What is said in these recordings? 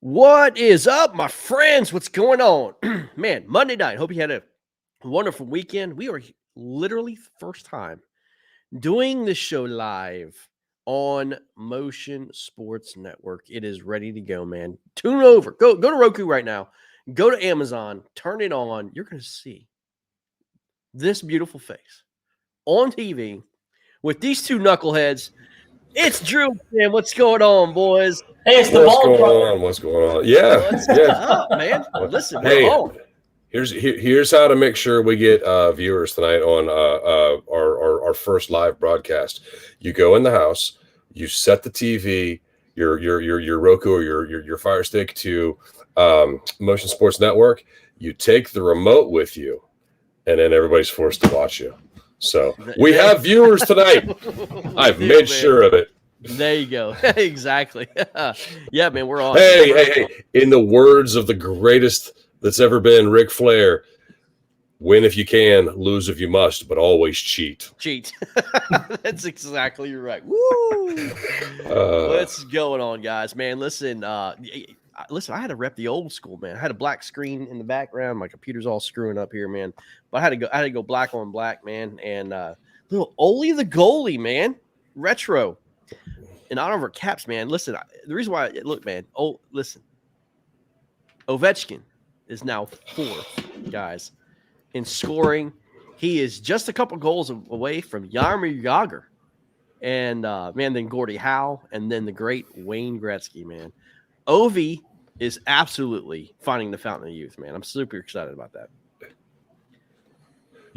What is up, my friends? What's going on? Man, Monday night. Hope you had a wonderful weekend. We are literally first time doing this show live on Motion Sports Network. It is ready to go, man. Tune over. Go to Roku right now. Go to Amazon. Turn it on. You're going to see this beautiful face on TV with these two knuckleheads. It's Drew, man. What's going on, boys? Hey, it's the ball brother. What's going on? Yeah. What's up, man? Listen, we're on. Here's how to make sure we get viewers tonight on our first live broadcast. You go in the house, you set the TV, your Roku or your Fire Stick to Motion Sports Network. You take the remote with you, and then everybody's forced to watch you. So we have viewers tonight. I've made sure of it. There you go. Exactly. Yeah, man, we're on. Hey. In the words of the greatest that's ever been, Ric Flair, win if you can, lose if you must, but always cheat. Cheat. That's exactly right. Woo! What's going on, guys? Man, listen, I had to rep the old school, man. I had a black screen in the background. My computer's all screwing up here, man. But I had to go black on black, man. And little Ole the goalie, man. Retro. In honor of our Caps, man. Listen, the reason why, look, man. Oh, listen. Ovechkin is now fourth, guys, in scoring. He is just a couple goals away from Jaromir Jagr. And, man, then Gordie Howe, and then the great Wayne Gretzky, man. Ovi is absolutely finding the fountain of youth, man. I'm super excited about that.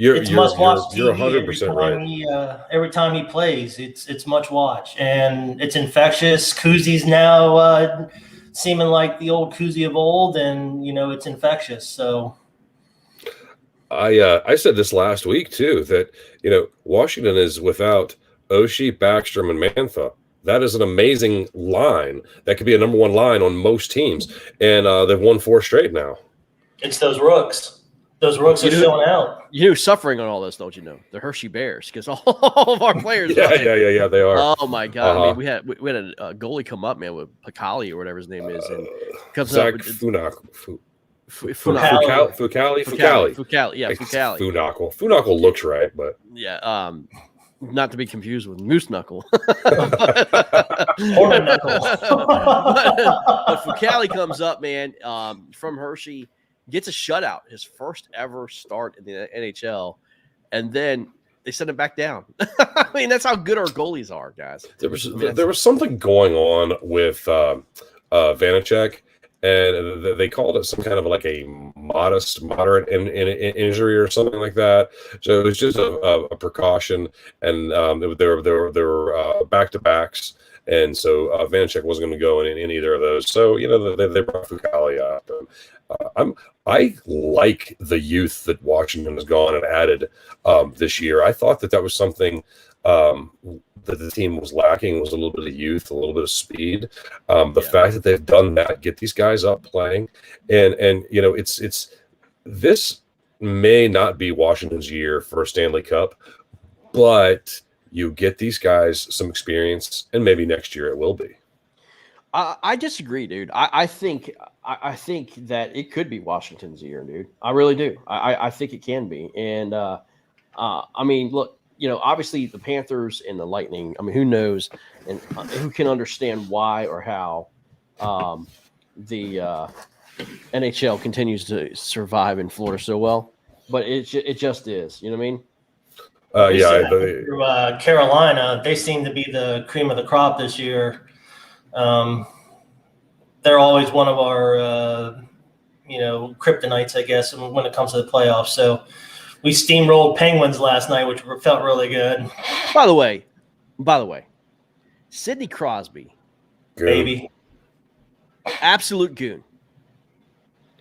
It's must-watch TV. You're 100% right. Every time he plays, it's much-watch, and it's infectious. Kuzi's now seeming like the old Kuzi of old, and, it's infectious. So I said this last week, too, that, Washington is without Oshie, Backstrom, and Mantha. That is an amazing line. That could be a number one line on most teams. And they've won 4 straight now. It's those rooks. Those rooks are showing out. You know who's suffering on all this, don't you know? The Hershey Bears, because all of our players. Yeah, they are. Oh my God! I mean, we had a goalie come up, man, with Pacali or whatever his name is, and comes Zach up. Funakle. Fukali. Yeah, Fukali. Funakle looks right, but yeah, not to be confused with Moose Knuckle. Or Knuckle. but Fukali comes up, man, from Hershey. Gets a shutout, his first ever start in the NHL, and then they send him back down. I mean, that's how good our goalies are, guys. There was something going on with Vanacek, and they called it some kind of like a moderate injury or something like that. So it was just a precaution, and there were back-to-backs. And so Vanacek wasn't going to go in either of those. So, they brought Fukali up. I like the youth that Washington has gone and added this year. I thought that was something that the team was lacking, was a little bit of youth, a little bit of speed. The fact that they've done that, get these guys up playing. And it's this may not be Washington's year for a Stanley Cup, but you get these guys some experience, and maybe next year it will be. I disagree, dude. I think that it could be Washington's year, dude. I really do. I think it can be. And I mean, look, obviously the Panthers and the Lightning. I mean, who knows and who can understand why or how the NHL continues to survive in Florida so well. But it just is. You know what I mean? Carolina, they seem to be the cream of the crop this year. They're always one of our, kryptonites, I guess, when it comes to the playoffs. So we steamrolled Penguins last night, which felt really good. By the way, Sidney Crosby, baby, absolute goon.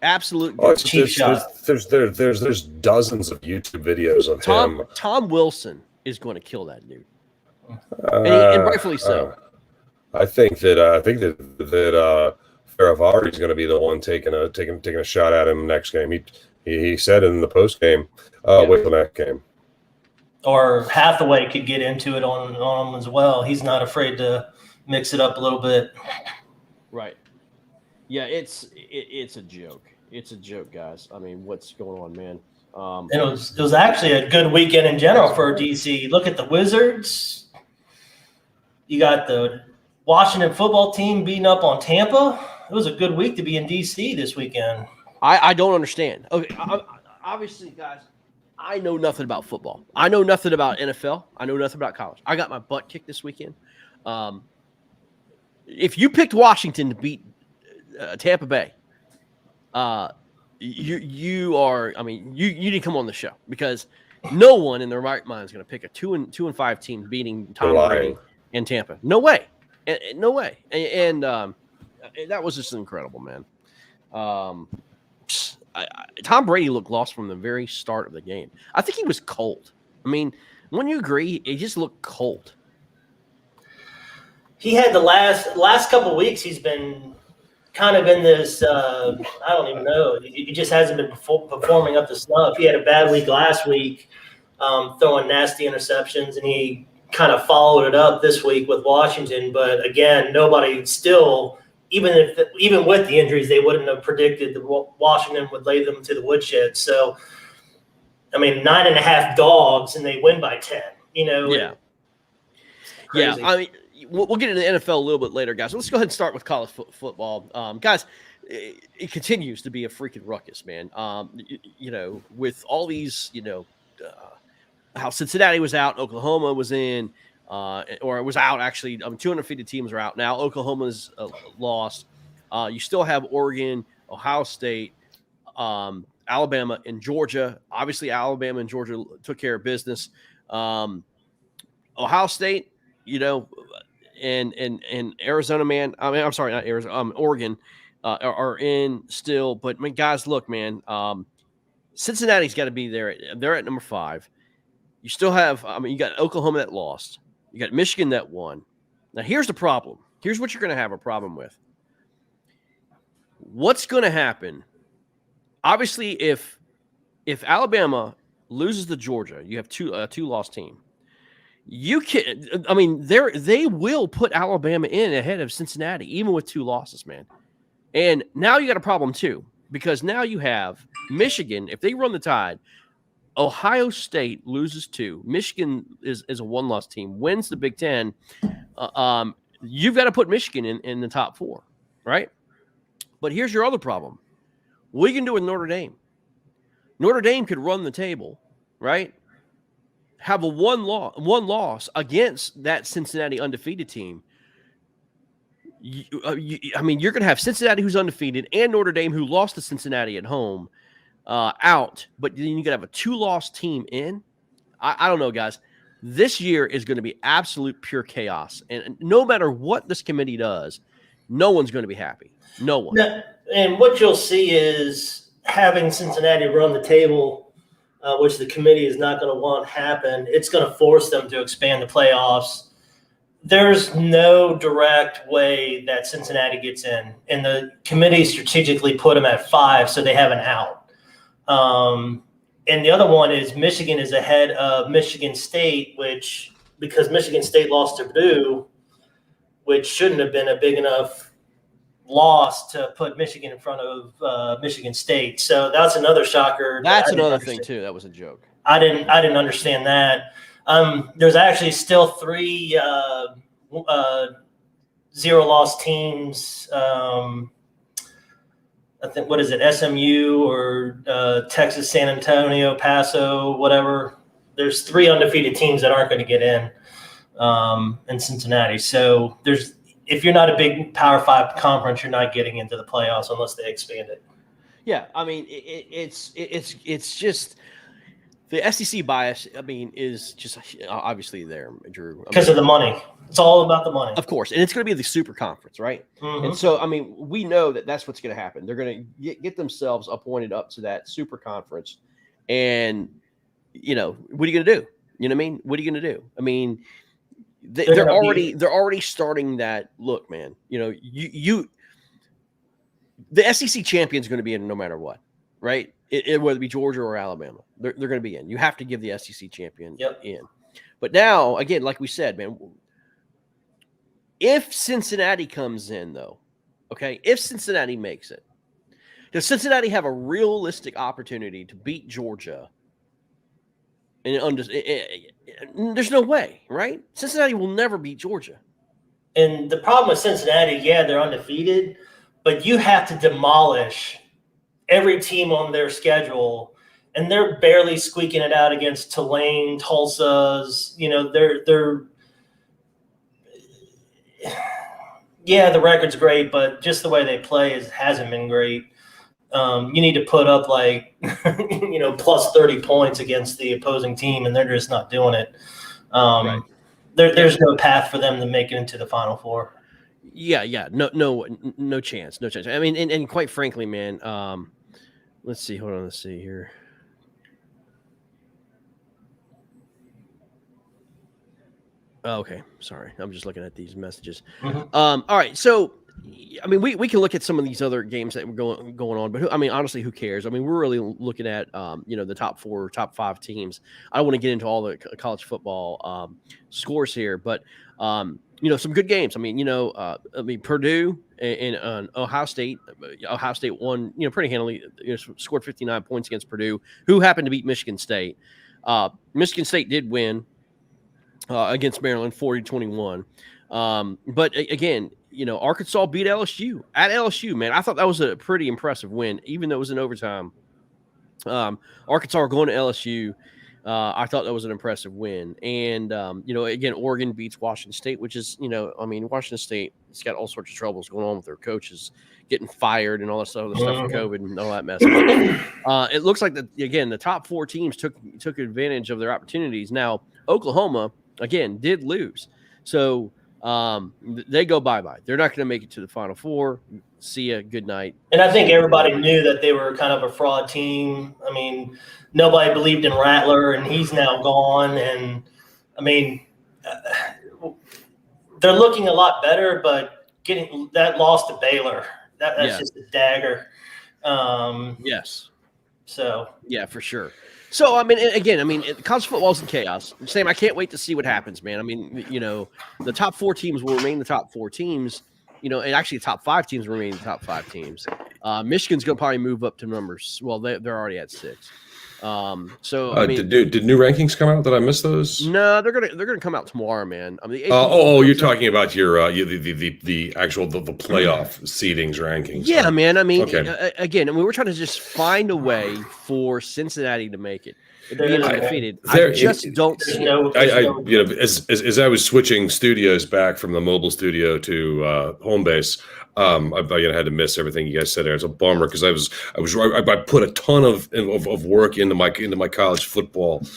Absolute cheap shot. There's dozens of YouTube videos of him. Tom Wilson is going to kill that dude, and rightfully so. I think that Ferravari is going to be the one taking a shot at him next game. He said in the post game, wait for that game. Or Hathaway could get into it on him as well. He's not afraid to mix it up a little bit. Right. Yeah, it's a joke. It's a joke, guys. I mean, what's going on, man? And it was actually a good weekend in general for DC. Look at the Wizards. You got the Washington football team beating up on Tampa. It was a good week to be in DC this weekend. I don't understand. Okay, obviously, guys, I know nothing about football. I know nothing about NFL. I know nothing about college. I got my butt kicked this weekend. If you picked Washington to beat Tampa Bay, you are. I mean, you need to come on the show because no one in their right mind is going to pick a 2-5 team beating Tom Brady in Tampa. No way, no way. And that was just incredible, man. Tom Brady looked lost from the very start of the game. I think he was cold. I mean, wouldn't you agree? He just looked cold. He had the last couple of weeks. He's been kind of in this. I don't even know. He just hasn't been performing up to snuff. He had a bad week last week, throwing nasty interceptions, and he kind of followed it up this week with Washington. But again, nobody still. Even with the injuries, they wouldn't have predicted that Washington would lay them to the woodshed. So, I mean, 9.5 dogs, and they win by 10. Yeah. I mean, we'll get into the NFL a little bit later, guys. Let's go ahead and start with college football, guys. It continues to be a freaking ruckus, man. With all these, how Cincinnati was out, Oklahoma was in. Or it was out, actually. 250 teams are out now. Oklahoma's lost. You still have Oregon, Ohio State, Alabama, and Georgia. Obviously, Alabama and Georgia took care of business. Ohio State, and Arizona, man. I mean, I'm sorry, not Arizona. Oregon are in still. But, I mean, guys, look, man. Cincinnati's got to be there. They're at number 5. You still have, you got Oklahoma that lost. You got Michigan that won. Now, here's the problem. Here's what you're going to have a problem with. What's going to happen? Obviously, if Alabama loses to Georgia, you have two loss team. You can. I mean, they will put Alabama in ahead of Cincinnati, even with 2 losses, man. And now you got a problem too, because now you have Michigan. If they run the Tide. Ohio State loses 2. Michigan is a 1-loss team, wins the Big Ten. You've got to put Michigan in the top 4, right? But here's your other problem. What are you going to do with Notre Dame? Notre Dame could run the table, right? Have a one loss against that Cincinnati undefeated team. You're going to have Cincinnati, who's undefeated, and Notre Dame, who lost to Cincinnati at home. Out, but then you could have a 2-loss team in. I don't know, guys. This year is going to be absolute pure chaos, and no matter what this committee does, no one's going to be happy. No one. And what you'll see is having Cincinnati run the table, which the committee is not going to want happen. It's going to force them to expand the playoffs. There's no direct way that Cincinnati gets in, and the committee strategically put them at 5 so they have an out. And the other one is Michigan is ahead of Michigan State, because Michigan State lost to Purdue, which shouldn't have been a big enough loss to put Michigan in front of Michigan State. So that's another shocker. That's another thing too. That was a joke. I didn't understand that. There's actually still 3 0-loss teams. I think, what is it, SMU or Texas, San Antonio, Paso, whatever. There's 3 undefeated teams that aren't going to get in Cincinnati. So if you're not a big Power 5 conference, you're not getting into the playoffs unless they expand it. Yeah, I mean, it's just the SEC bias. I mean, is just obviously there, Drew, because of the money. It's all about the money, of course, and it's going to be the super conference, right? Mm-hmm. And so, I mean, we know that that's what's going to happen. They're going to get themselves appointed up to that super conference, and what are you going to do? You know what I mean? What are you going to do? I mean, they're already starting that. Look, man, the SEC champion is going to be in no matter what, right? Whether it be Georgia or Alabama, they're going to be in. You have to give the SEC champion in. But now, again, like we said, man, if Cincinnati comes in, though, Okay, if Cincinnati makes it, does Cincinnati have a realistic opportunity to beat Georgia? And there's no way, right? Cincinnati will never beat Georgia. And the problem with Cincinnati, yeah, they're undefeated, but you have to demolish every team on their schedule, and they're barely squeaking it out against Tulane, Tulsa's. They're yeah, the record's great, but just the way they play hasn't been great. You need to put up like plus 30 points against the opposing team, and they're just not doing it. Right. There's no path for them to make it into the Final Four. Yeah, no chance. I mean, and quite frankly, man, let's see. Hold on, let's see here. Okay, sorry, I'm just looking at these messages. Mm-hmm. All right, so I mean, we can look at some of these other games that were going on, but honestly, who cares? I mean, we're really looking at the top 4, top 5 teams. I don't want to get into all the college football scores here, but some good games. I mean, Purdue and Ohio State. Ohio State won, pretty handily. Scored 59 points against Purdue, who happened to beat Michigan State. Michigan State did win against Maryland, 40-21. But again, Arkansas beat LSU at LSU, man. I thought that was a pretty impressive win, even though it was in overtime. Arkansas are going to LSU. I thought that was an impressive win. And, again, Oregon beats Washington State, which is, Washington State, it's got all sorts of troubles going on with their coaches getting fired and all that stuff, for COVID and all that mess. It looks like the top 4 teams took advantage of their opportunities. Now, Oklahoma, again, did lose. So they go bye-bye. They're not going to make it to the Final Four. See ya. Good night. And I think everybody knew that they were kind of a fraud team. I mean, nobody believed in Rattler, and he's now gone. And, I mean, they're looking a lot better, but getting that loss to Baylor, that's just a dagger. Yes. So. Yeah, for sure. So, I mean, again, college football's in chaos. Sam, I can't wait to see what happens, man. I mean, the top 4 teams will remain the top 4 teams, and actually the top 5 teams will remain the top 5 teams. Michigan's going to probably move up to numbers. Well, they're already at 6. Did new rankings come out? Did I miss those? No, they're gonna come out tomorrow, man. I mean, you're talking about your the actual the playoff seedings rankings. Yeah, man. I mean, again, we're trying to just find a way for Cincinnati to make it. Being undefeated, I just don't see it. As I was switching studios back from the mobile studio to home base, I had to miss everything you guys said there. It's a bummer because I put a ton of work into my college football.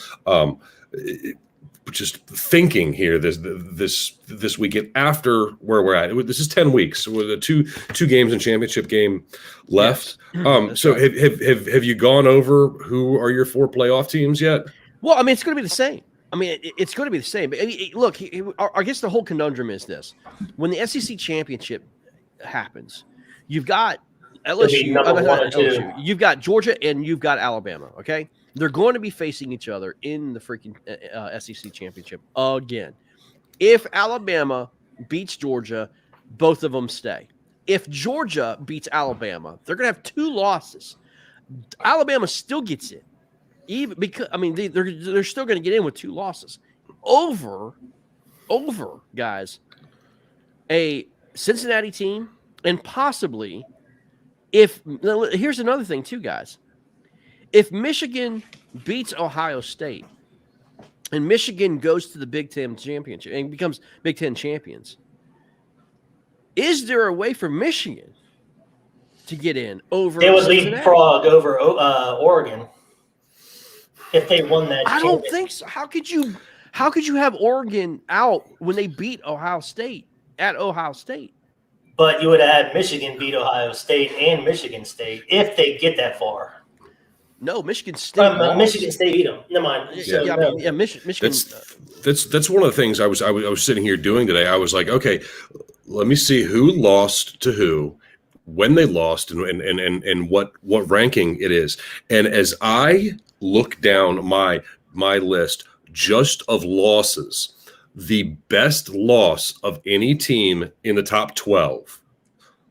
Just thinking here this weekend after where we're at. This is 10 weeks with the two games and championship game left. Yes. So have you gone over who are your 4 playoff teams yet? Well, I mean, it's going to be the same. I mean, it's going to be the same. But look, I guess the whole conundrum is this: when the SEC championship happens, you've got LSU, you've got Georgia, and you've got Alabama. Okay. They're going to be facing each other in the freaking SEC championship again. If Alabama beats Georgia, both of them stay. If Georgia beats Alabama, they're going to have 2 losses. Alabama still gets in, even because they're still going to get in with 2 losses over guys, a Cincinnati team, and possibly here's another thing too, guys. If Michigan beats Ohio State and Michigan goes to the Big Ten championship and becomes Big Ten champions, is there a way for Michigan to get in over? They would leapfrog over Oregon if they won that. I don't think so. How could you have Oregon out when they beat Ohio State at Ohio State? But you would have had Michigan beat Ohio State and Michigan State if they get that far. No, Michigan State. Michigan State beat them. Never mind. Michigan. That's one of the things I was sitting here doing today. I was like, okay, let me see who lost to who, when they lost, and what ranking it is. And as I look down my list just of losses, the best loss of any team in the top 12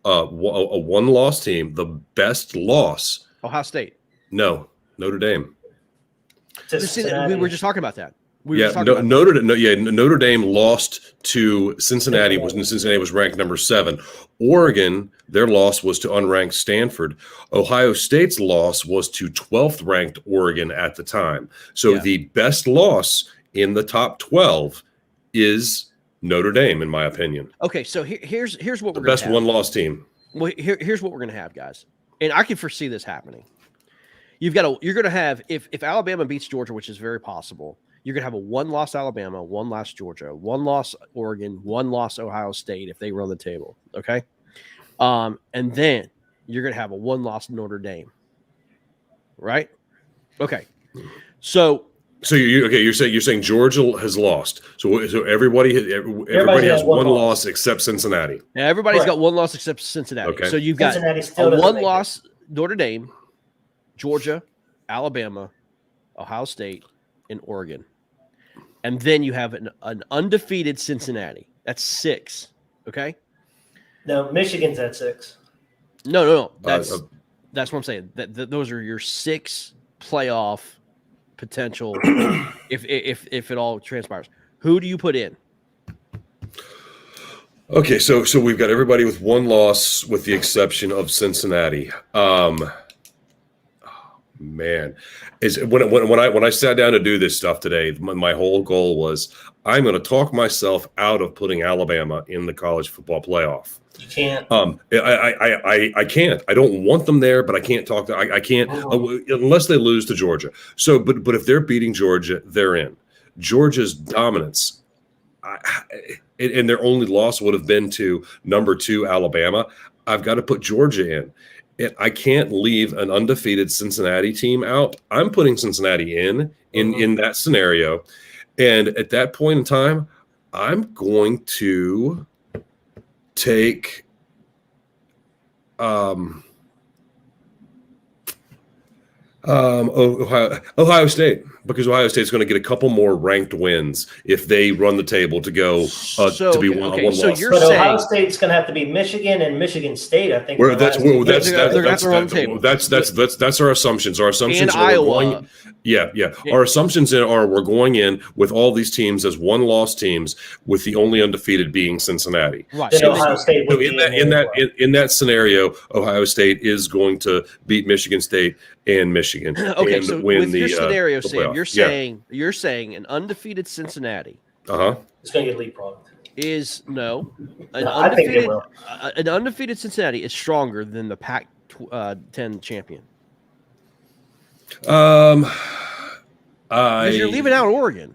a one-loss team. The best loss. Ohio State. No, Notre Dame. We were just talking about that. Notre Dame lost to Cincinnati when Cincinnati was ranked number 7. Oregon, their loss was to unranked Stanford. Ohio State's loss was to 12th ranked Oregon at the time. So the best loss in the top 12 is Notre Dame, in my opinion. Okay, so here's what we're the best one-loss team. Well, here's what we're going to have, guys, and I can foresee this happening. You're going to have if Alabama beats Georgia, which is very possible. You're going to have a one-loss Alabama, one-loss Georgia, one-loss Oregon, one-loss Ohio State if they run the table, okay? And then you're going to have a one-loss Notre Dame, right? Okay. So you're saying Georgia has lost. So everybody has one loss except Cincinnati. Yeah, everybody's got one loss except Cincinnati. Okay. So you've got a one-loss Notre Dame, Georgia, Alabama, Ohio State, and Oregon. And then you have an undefeated Cincinnati. That's 6. Okay. No, Michigan's at 6. No. That's what I'm saying. Those are your 6 playoff potential if it all transpires. Who do you put in? Okay, so we've got everybody with one loss, with the exception of Cincinnati. Man, when I sat down to do this stuff today, my whole goal was I'm going to talk myself out of putting Alabama in the college football playoff. You can't. I can't. I don't want them there, but I can't talk to. I can't unless they lose to Georgia. So, but if they're beating Georgia, they're in. Georgia's dominance, and their only loss would have been to number 2 Alabama. I've got to put Georgia in. And I can't leave an undefeated Cincinnati team out. I'm putting Cincinnati in that scenario. And at that point in time, I'm going to take Ohio State, because Ohio State's going to get a couple more ranked wins if they run the table to go to be one loss. So you're saying Ohio State's going to have to be Michigan and Michigan State, I think. That's our assumptions. Our assumptions are Iowa. Our assumptions are we're going in with all these teams as one-loss teams, with the only undefeated being Cincinnati. Right. So Ohio State would in that scenario, Ohio State is going to beat Michigan State and Michigan. Okay, and so win with the your scenario, Sam, playoff. you're saying an undefeated Cincinnati. It's going to get leapfrogged. I think it will. An undefeated Cincinnati is stronger than the Pac-10 champion. Because you're leaving out Oregon.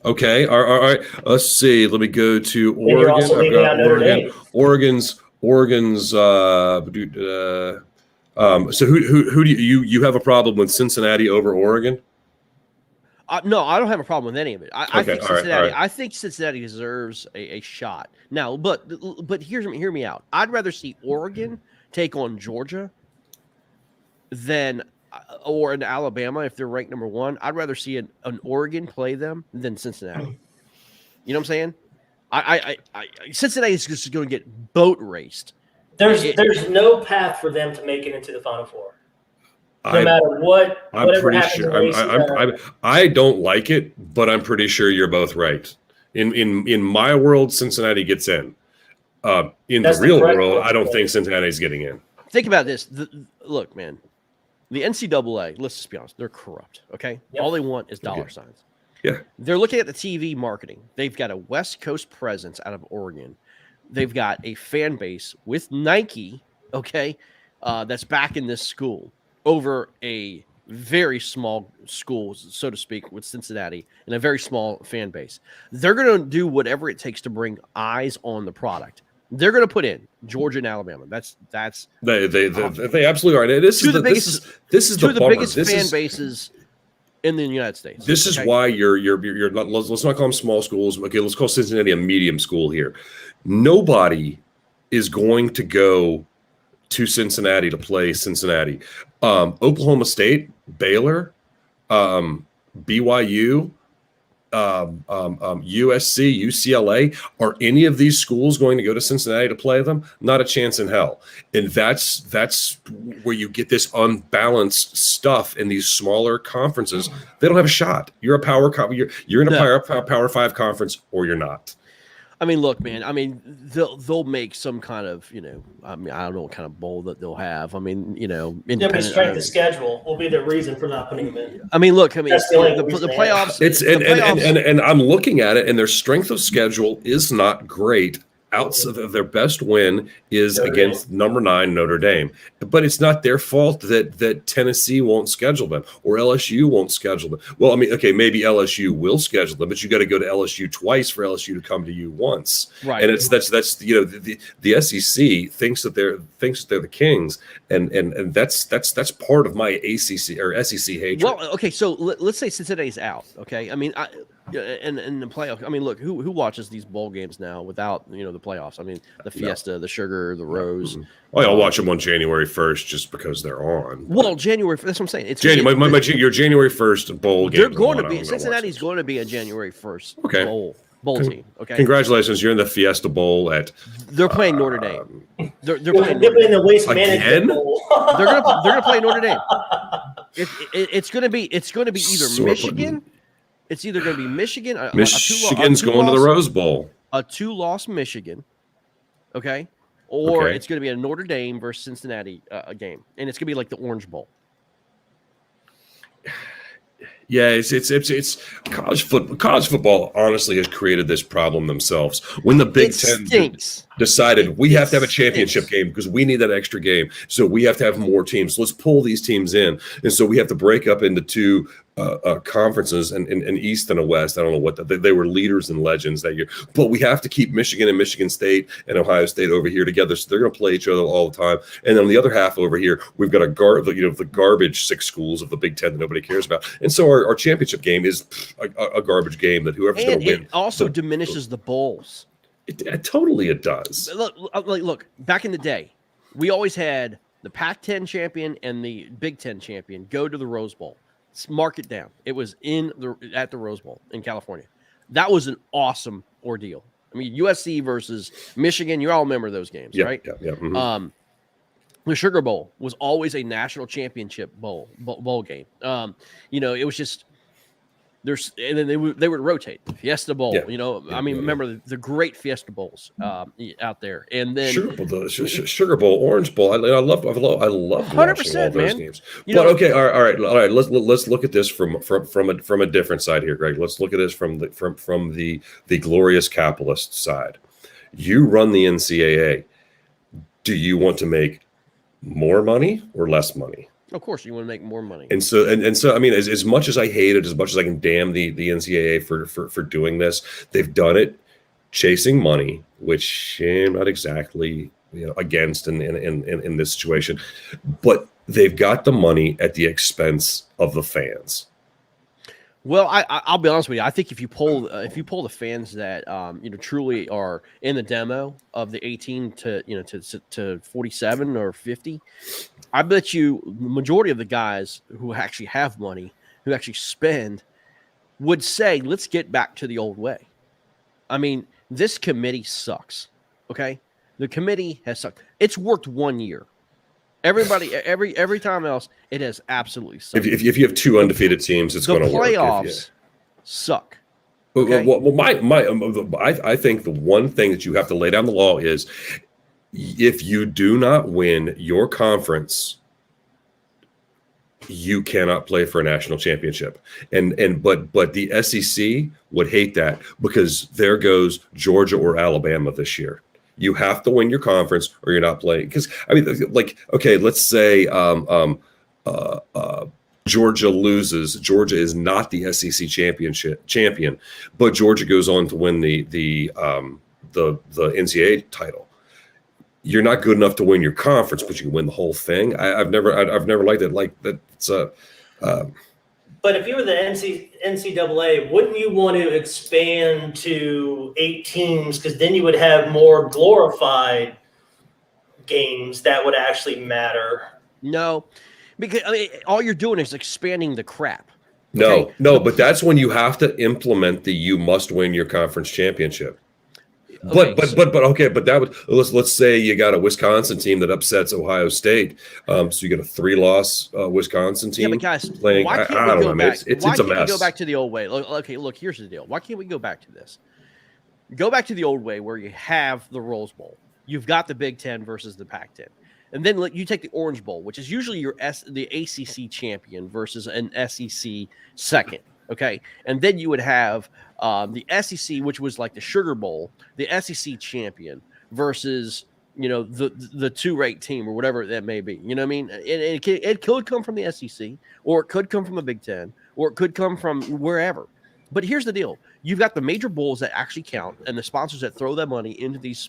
Okay, all right. Let's see. Let me go to Oregon. You're also leaving out Notre Dame. Oregon's. So who do you have a problem with Cincinnati over Oregon? No, I don't have a problem with any of it. I think Cincinnati. All right. I think Cincinnati deserves a shot now. But hear me out. I'd rather see Oregon take on Georgia or in Alabama if they're ranked number 1. I'd rather see an Oregon play them than Cincinnati. You know what I'm saying? Cincinnati is just going to get boat raced. There's no path for them to make it into the Final Four. No matter what, whatever happens. I don't like it, but I'm pretty sure you're both right. In my world, Cincinnati gets in. In the real world, I don't think Cincinnati's getting in. Think about this. Look, man, the NCAA. Let's just be honest; they're corrupt. Okay, all they want is dollar signs. Yeah, they're looking at the TV marketing. They've got a West Coast presence out of Oregon. They've got a fan base with Nike, okay, that's back in this school over a very small school, so to speak, with Cincinnati and a very small fan base. They're going to do whatever it takes to bring eyes on the product. They're going to put in Georgia and Alabama. That's they absolutely are. This is the biggest fan bases in the United States. This is why you're not, let's not call them small schools. Okay, let's call Cincinnati a medium school here. Nobody is going to go to Cincinnati to play Cincinnati. Oklahoma State, Baylor, BYU, USC, UCLA, are any of these schools going to go to Cincinnati to play them? Not a chance in hell. And that's where you get this unbalanced stuff in these smaller conferences. They don't have a shot. You're you're in a Power 5 conference, or you're not. I mean, look, man. I mean, they'll make some kind of, I mean, I don't know what kind of bowl that they'll have. I mean, independent. Strength of schedule will be the reason for not putting them in. I mean, look, the playoffs. And I'm looking at it, and their strength of schedule is not great. Outside their best win is against number 9 Notre Dame, but it's not their fault that Tennessee won't schedule them or LSU won't schedule them. Well, I mean, okay, maybe LSU will schedule them, but you got to go to LSU twice for LSU to come to you once, right? And that's the SEC thinks that they're the kings, and that's part of my ACC or SEC hatred. Well, okay, so let's say Cincinnati's out. Okay, I mean, in the playoffs. I mean, look, who watches these bowl games now without the playoffs? I mean, the Fiesta, the Sugar, the Rose. Well, I'll watch them on January 1st just because they're on. Well, January. That's what I'm saying. It's January. Your January 1st bowl game. They're going to be. Cincinnati's going to be a January 1st bowl team. Okay. Congratulations, you're in the Fiesta Bowl They're playing Notre Dame. They're playing the Waste Management Bowl. they're gonna play Notre Dame. It's gonna be either Michigan. It's either going to be Michigan. Michigan's going to the Rose Bowl. A 2-loss Michigan, okay? Or it's going to be a Notre Dame versus Cincinnati game, and it's going to be like the Orange Bowl. Yeah, it's college football. College football honestly has created this problem themselves. When the Big Ten decided we have to have a championship game because we need that extra game, so we have to have more teams. So let's pull these teams in, and so we have to break up into 2 conferences, and East and a West. I don't know what they were leaders and legends that year, but we have to keep Michigan and Michigan State and Ohio State over here together, so they're going to play each other all the time. And then on the other half over here, we've got the garbage 6 schools of the Big Ten that nobody cares about, and so our championship game is a garbage game that whoever's going to win. It also diminishes the bowls. It totally does. Look, back in the day, we always had the Pac-10 champion and the Big Ten champion go to the Rose Bowl. Mark it down. It was at the Rose Bowl in California. That was an awesome ordeal. I mean, USC versus Michigan. You all remember those games, right? Yeah. Mm-hmm. The Sugar Bowl was always a national championship bowl game. It was just and then they would rotate. Fiesta Bowl. I mean, remember the great Fiesta Bowls out there, and then Sugar Bowl, Orange Bowl. I love 100%, watching all those games. But okay, all right. Let's look at this from a different side here, Greg. Let's look at this from the glorious capitalist side. You run the NCAA. Do you want to make more money or less money? Of course, you want to make more money. And so, I mean, as much as I hate it, as much as I can damn the NCAA for doing this, they've done it chasing money, which I'm not exactly against in this situation, but they've got the money at the expense of the fans. Well, I'll be honest with you. I think if you poll the fans that truly are in the demo of the 18 to 47 or 50, I bet you the majority of the guys who actually have money, who actually spend, would say, "Let's get back to the old way." I mean, this committee sucks. Okay, the committee has sucked. It's worked 1 year. Everybody, every time else, it has absolutely sucked. If you have 2 undefeated teams, it's going to work. The playoffs suck. Okay? Well, I think the one thing that you have to lay down the law is if you do not win your conference, you cannot play for a national championship. But the SEC would hate that because there goes Georgia or Alabama this year. You have to win your conference or you're not playing. Because, I mean, let's say Georgia loses. Georgia is not the SEC champion, but Georgia goes on to win the NCAA title. You're not good enough to win your conference, but you can win the whole thing. I've never liked it like that. It's But if you were the NCAA, wouldn't you want to expand to 8 teams? Because then you would have more glorified games that would actually matter. No, because all you're doing is expanding the crap. No, Okay? no, but that's when you have to implement the you must win your conference championship. Okay, But that would let's say you got a Wisconsin team that upsets Ohio State, so you get a 3-loss Wisconsin yeah, team but guys, playing. why I can't we don't go know, man. back? It's Why a can't we go mess. back to the old way? Okay, look, here's the deal. Why can't we go back to this? Go back to the old way where you have the Rose Bowl. You've got the Big Ten versus the Pac-10. And then you take the Orange Bowl, which is usually the ACC champion versus an SEC second. Okay. And then you would have the SEC, which was like the Sugar Bowl, the SEC champion versus, the 2-rate team or whatever that may be. You know what I mean? It could come from the SEC, or it could come from the Big Ten, or it could come from wherever. But here's the deal: you've got the major bowls that actually count, and the sponsors that throw that money into these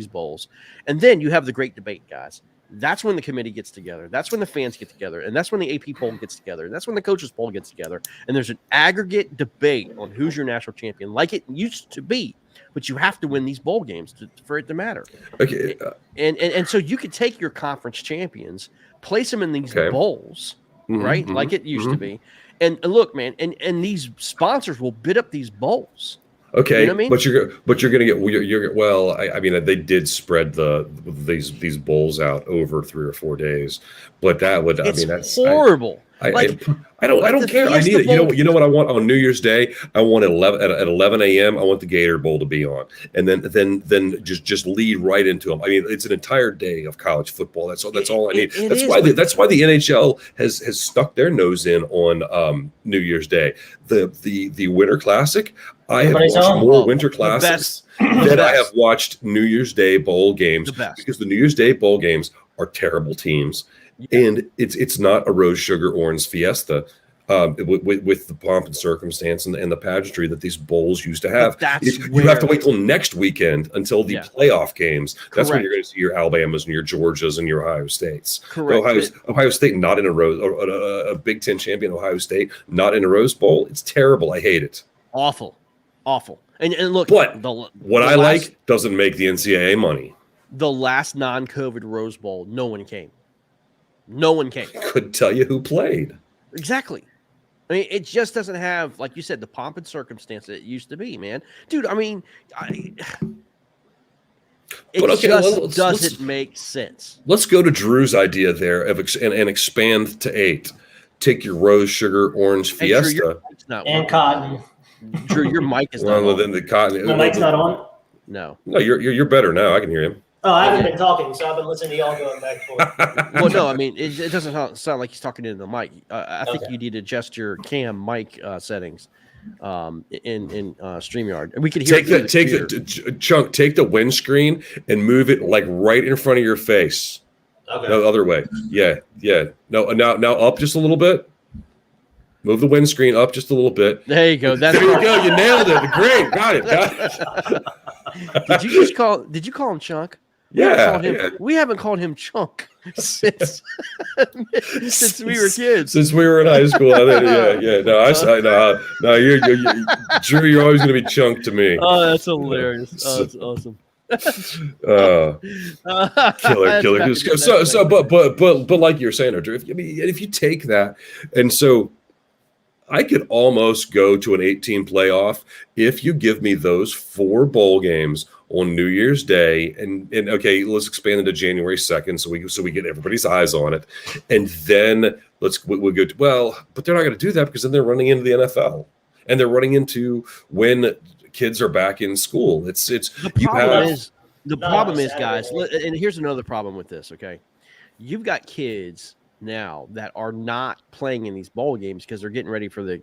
bowls, and then you have the great debate, guys. That's when the committee gets together. That's when the fans get together, and that's when the AP poll gets together. And that's when the coaches poll gets together, and there's an aggregate debate on who's your national champion, like it used to be. But you have to win these bowl games for it to matter. Okay, and so you could take your conference champions, place them in these bowls, right? Like it used to be. And look, man, and these sponsors will bid up these bowls. Okay, You know what I mean? but you're going to get well. I mean, they did spread these bowls out over 3 or 4 days, but that's horrible. I don't care. I need it. You know what I want on New Year's Day? I want 11 a.m. I want the Gator Bowl to be on, and then just lead right into them. I mean, it's an entire day of college football. That's all I need. That's why the NHL has stuck their nose in on New Year's Day. The Winter Classic. I have watched more Winter Classics than I have watched New Year's Day bowl games because the New Year's Day bowl games are terrible teams. And it's not a rose, sugar, orange fiesta with the pomp and circumstance and the pageantry that these bowls used to have. You have to wait till next weekend until the playoff games. That's when you're going to see your Alabamas and your Georgias and your Ohio States. Correct. Ohio State not in a rose, a Big Ten champion Ohio State not in a Rose Bowl. It's terrible. I hate it. Awful. And look, but doesn't make the NCAA money. The last non-COVID Rose Bowl, no one came. No one came. Couldn't tell you who played. Exactly. I mean, it just doesn't have, like you said, the pomp and circumstance that it used to be, man. Dude, I mean, it doesn't make sense. Let's go to Drew's idea there and expand to 8. Take your rose, sugar, orange fiesta. Drew, and cotton. Drew, your mic is not on. Then the cotton. My mic's not on? No, you're better now. I can hear you. Oh, I haven't been talking, so I've been listening to y'all going back and forth. Well, no, I mean, it doesn't sound like he's talking into the mic. I think you need to adjust your cam mic settings in StreamYard. And we can hear take the windscreen and move it like right in front of your face. Okay. No, the other way. Yeah. No, now up just a little bit. Move the windscreen up just a little bit. There you go. There you go. You nailed it. Great. Got it. Did you call him Chunk? Yeah. We haven't called him Chunk since we were kids. Since we were in high school. Yeah. No, you're Drew. You're always going to be Chunk to me. Oh, that's hilarious. Oh, that's awesome. Killer. But like you're saying, Drew, if you take that, and so I could almost go to an 18 playoff if you give me those 4 bowl games on New Year's Day, and okay, let's expand into January 2nd, so we get everybody's eyes on it, and then we'll go to, but they're not going to do that because then they're running into the NFL, and they're running into when kids are back in school. The problem is, guys, and here's another problem with this. Okay, you've got kids now that are not playing in these bowl games because they're getting ready for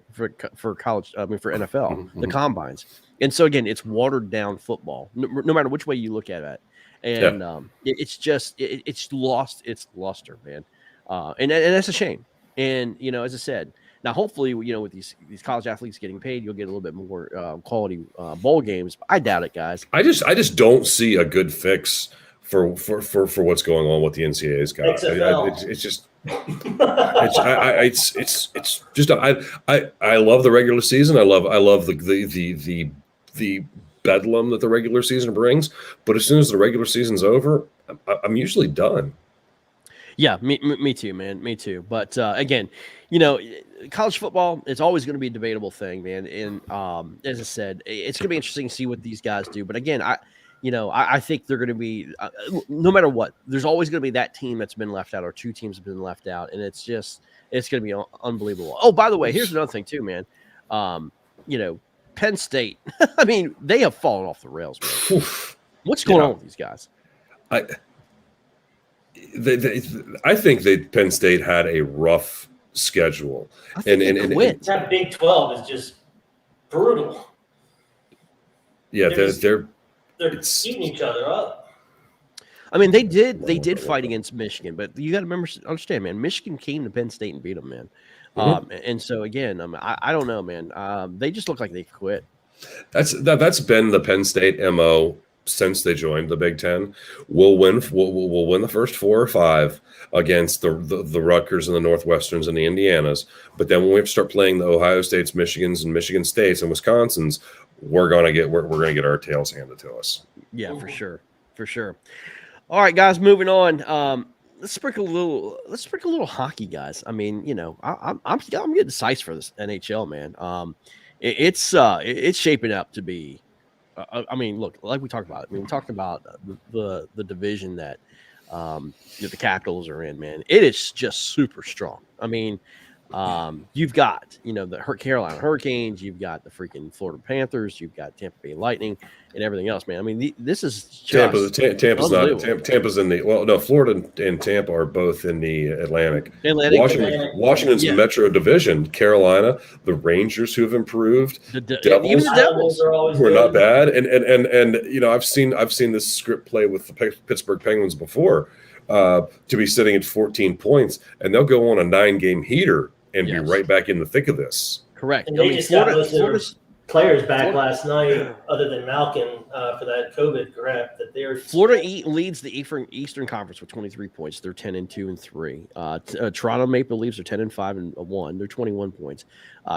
college. I mean, for NFL, the combines. And so again, it's watered down football, no matter which way you look at it. And it's lost its luster, man. And that's a shame. And as I said, now hopefully with these college athletes getting paid, you'll get a little bit more quality bowl games. I doubt it, guys. I just don't see a good fix for what's going on with the NCAA's guys. It's just. It's just I love the regular season. I love the bedlam that the regular season brings. But as soon as the regular season's over, I'm usually done. Yeah, me too, man. Me too. But again, college football, it's always going to be a debatable thing, man. And as I said, it's going to be interesting to see what these guys do. But again, I think they're going to be no matter what. There's always going to be that team that's been left out, or two teams have been left out, and it's going to be unbelievable. Oh, by the way, here's another thing too, man. Penn State. I mean, they have fallen off the rails, man. What's going on with these guys? I think Penn State had a rough schedule, and that Big 12 is just brutal. Yeah, they're eating each other up. I mean, they did fight against Michigan, but you got to understand, man. Michigan came to Penn State and beat them, man. And so again, I don't know, man. They just look like they quit. That's been the Penn State MO since they joined the Big Ten. We'll win the first 4 or 5 against the Rutgers and the Northwesterns and the Indianas. But then when we have to start playing the Ohio States, Michigans, and Michigan States and Wisconsins, we're gonna get our tails handed to us. Yeah, for sure. All right, guys, moving on. Let's sprinkle a little hockey, guys. I mean, I'm getting sized for this NHL, man. It's shaping up to be. I mean, look, like we talked about. I mean, we talked about the division that the Capitals are in, man. It is just super strong. I mean, you've got the Carolina Hurricanes, you've got the freaking Florida Panthers, you've got Tampa Bay Lightning, and everything else, man. I mean, this is just Tampa's not. Tampa's in the Florida and Tampa are both in the Atlantic. Washington's the Metro Division. Carolina, the Rangers who have improved, even the Devils are always who are not bad, and I've seen this script play with the Pittsburgh Penguins before, to be sitting at 14 points, and they'll go on a 9-game heater and be right back in the thick of this. Correct. And they just got most of their players back last night, other than Malkin, for that COVID crap. Florida leads the Eastern Conference with 23 points. They're 10-2-3. Toronto Maple Leafs are 10-5-1. They're 21 points.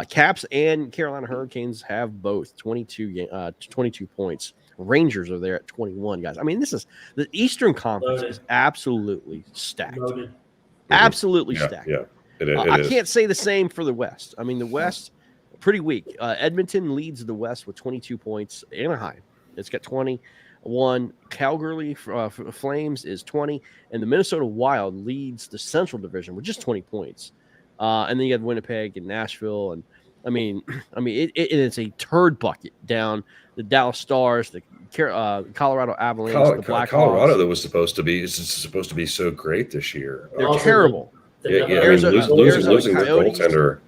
Caps and Carolina Hurricanes have both 22 points. Rangers are there at 21, guys. I mean, the Eastern Conference is absolutely stacked. Absolutely stacked. Yeah. I can't say the same for the West. I mean, the West, pretty weak. Edmonton leads the West with 22 points. Anaheim, it's got 21. Calgary Flames is 20. And the Minnesota Wild leads the Central Division with just 20 points. And then you have Winnipeg and Nashville. And I mean, it's a turd bucket down the Dallas Stars, the Colorado Avalanche, the Blackhawks. Colorado that was supposed to be so great this year. They're terrible. Losing their goaltender.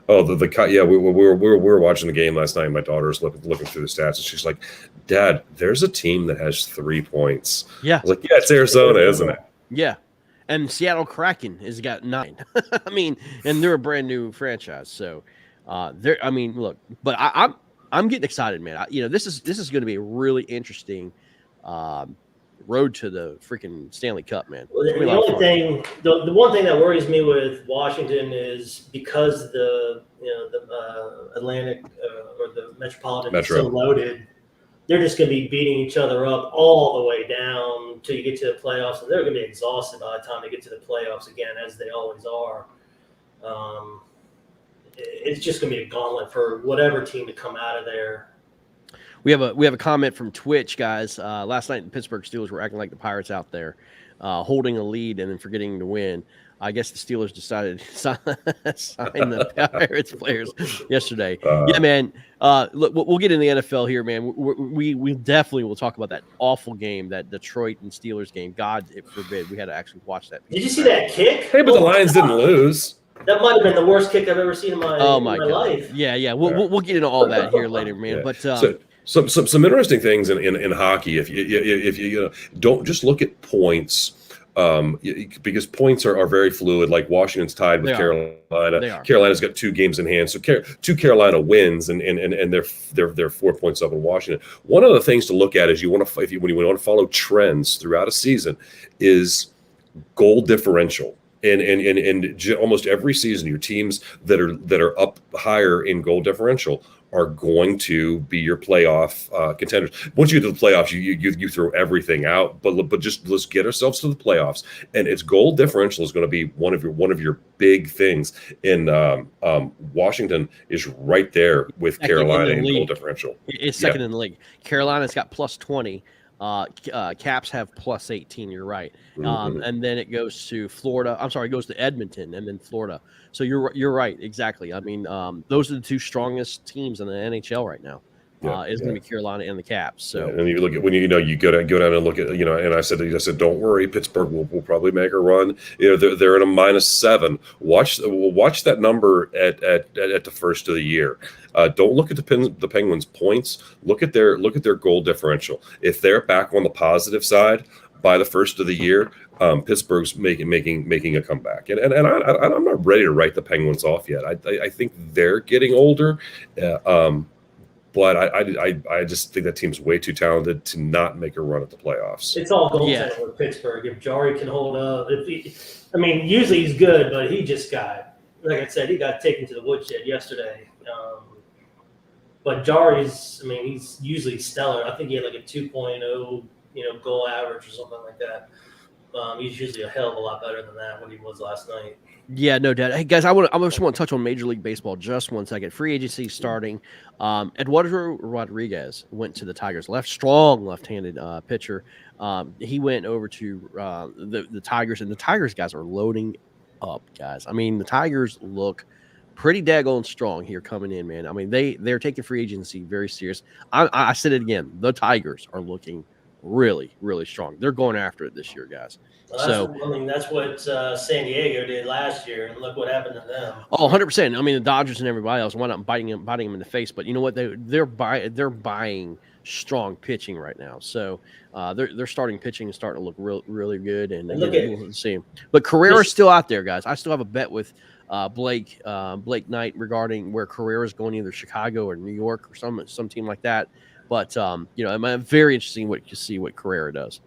Oh, we were watching the game last night. My daughter's looking through the stats, and she's like, "Dad, there's a team that has 3 points." Yeah, I was like, "Yeah, it's Arizona, isn't it?" Yeah, and Seattle Kraken has got 9. I mean, and they're a brand new franchise, so they're. I mean, look, but I'm getting excited, man. This is going to be a really interesting road to the freaking Stanley Cup, man. Well, the one thing that worries me with Washington is because the Atlantic or the Metropolitan is so loaded, they're just going to be beating each other up all the way down till you get to the playoffs, and they're going to be exhausted by the time they get to the playoffs again, as they always are. It's just going to be a gauntlet for whatever team to come out of there. We have a comment from Twitch, guys. Last night the Pittsburgh Steelers were acting like the Pirates out there, holding a lead and then forgetting to win. I guess the Steelers decided to sign the Pirates players yesterday. Yeah, man. Look, we'll get in the NFL here, man. We definitely will talk about that awful game, that Detroit and Steelers game. God forbid we had to actually watch that. Did you see that kick? Hey, but the Lions didn't lose. That might have been the worst kick I've ever seen in my life. Yeah. We'll get into all that here later, man. Yeah. But some interesting things in hockey. If you don't just look at points, because points are very fluid. Like Washington's tied with Carolina. Carolina's got 2 games in hand, so 2 Carolina wins, and they're 4 points up in Washington. One of the things to look at is when you want to follow trends throughout a season is goal differential. And almost every season, your teams that are up higher in goal differential are going to be your playoff contenders. Once you get to the playoffs, you throw everything out. But just let's get ourselves to the playoffs, and its goal differential is going to be one of your big things. In Washington is right there with Carolina in goal differential. It's second in the league. Carolina's got plus 20. Caps have plus 18. You're right. And then it goes to Florida. I'm sorry, it goes to Edmonton and then Florida. So you're right. Exactly. I mean, those are the two strongest teams in the NHL right now. Is going to be Carolina and the Caps. So and you look at when you go down and look at and I said don't worry, Pittsburgh will probably make a run. They're in a -7. Watch that number at the first of the year. Don't look at the Penguins' points. Look at their goal differential. If they're back on the positive side by the first of the year, Pittsburgh's making a comeback. And I'm not ready to write the Penguins off yet. I think they're getting older. But I just think that team's way too talented to not make a run at the playoffs. It's all goaltending with Pittsburgh. If Jari can hold up, usually he's good, but he just got, like I said, he got taken to the woodshed yesterday. But Jari's, he's usually stellar. I think he had like a 2.0, goal average or something like that. He's usually a hell of a lot better than that what he was last night. Yeah, no doubt. Hey guys, I just want to touch on Major League Baseball just 1 second. Free agency starting. Eduardo Rodriguez went to the Tigers. Strong left-handed pitcher. He went over to the Tigers, and the Tigers guys are loading up, guys. The Tigers look pretty daggone strong here coming in, man. They're taking free agency very serious. I said it again. The Tigers are looking really, really strong. They're going after it this year, guys. Well, that's what San Diego did last year, and look what happened to them. Oh, 100%. The Dodgers and everybody else wound up biting them in the face. But you know what? They're buying strong pitching right now. So their starting pitching is starting to look really good. And we'll see. But Carrera's still out there, guys. I still have a bet with Blake Knight regarding where Carrera's going, either Chicago or New York or some team like that. But I'm very interesting to see what Carrera does.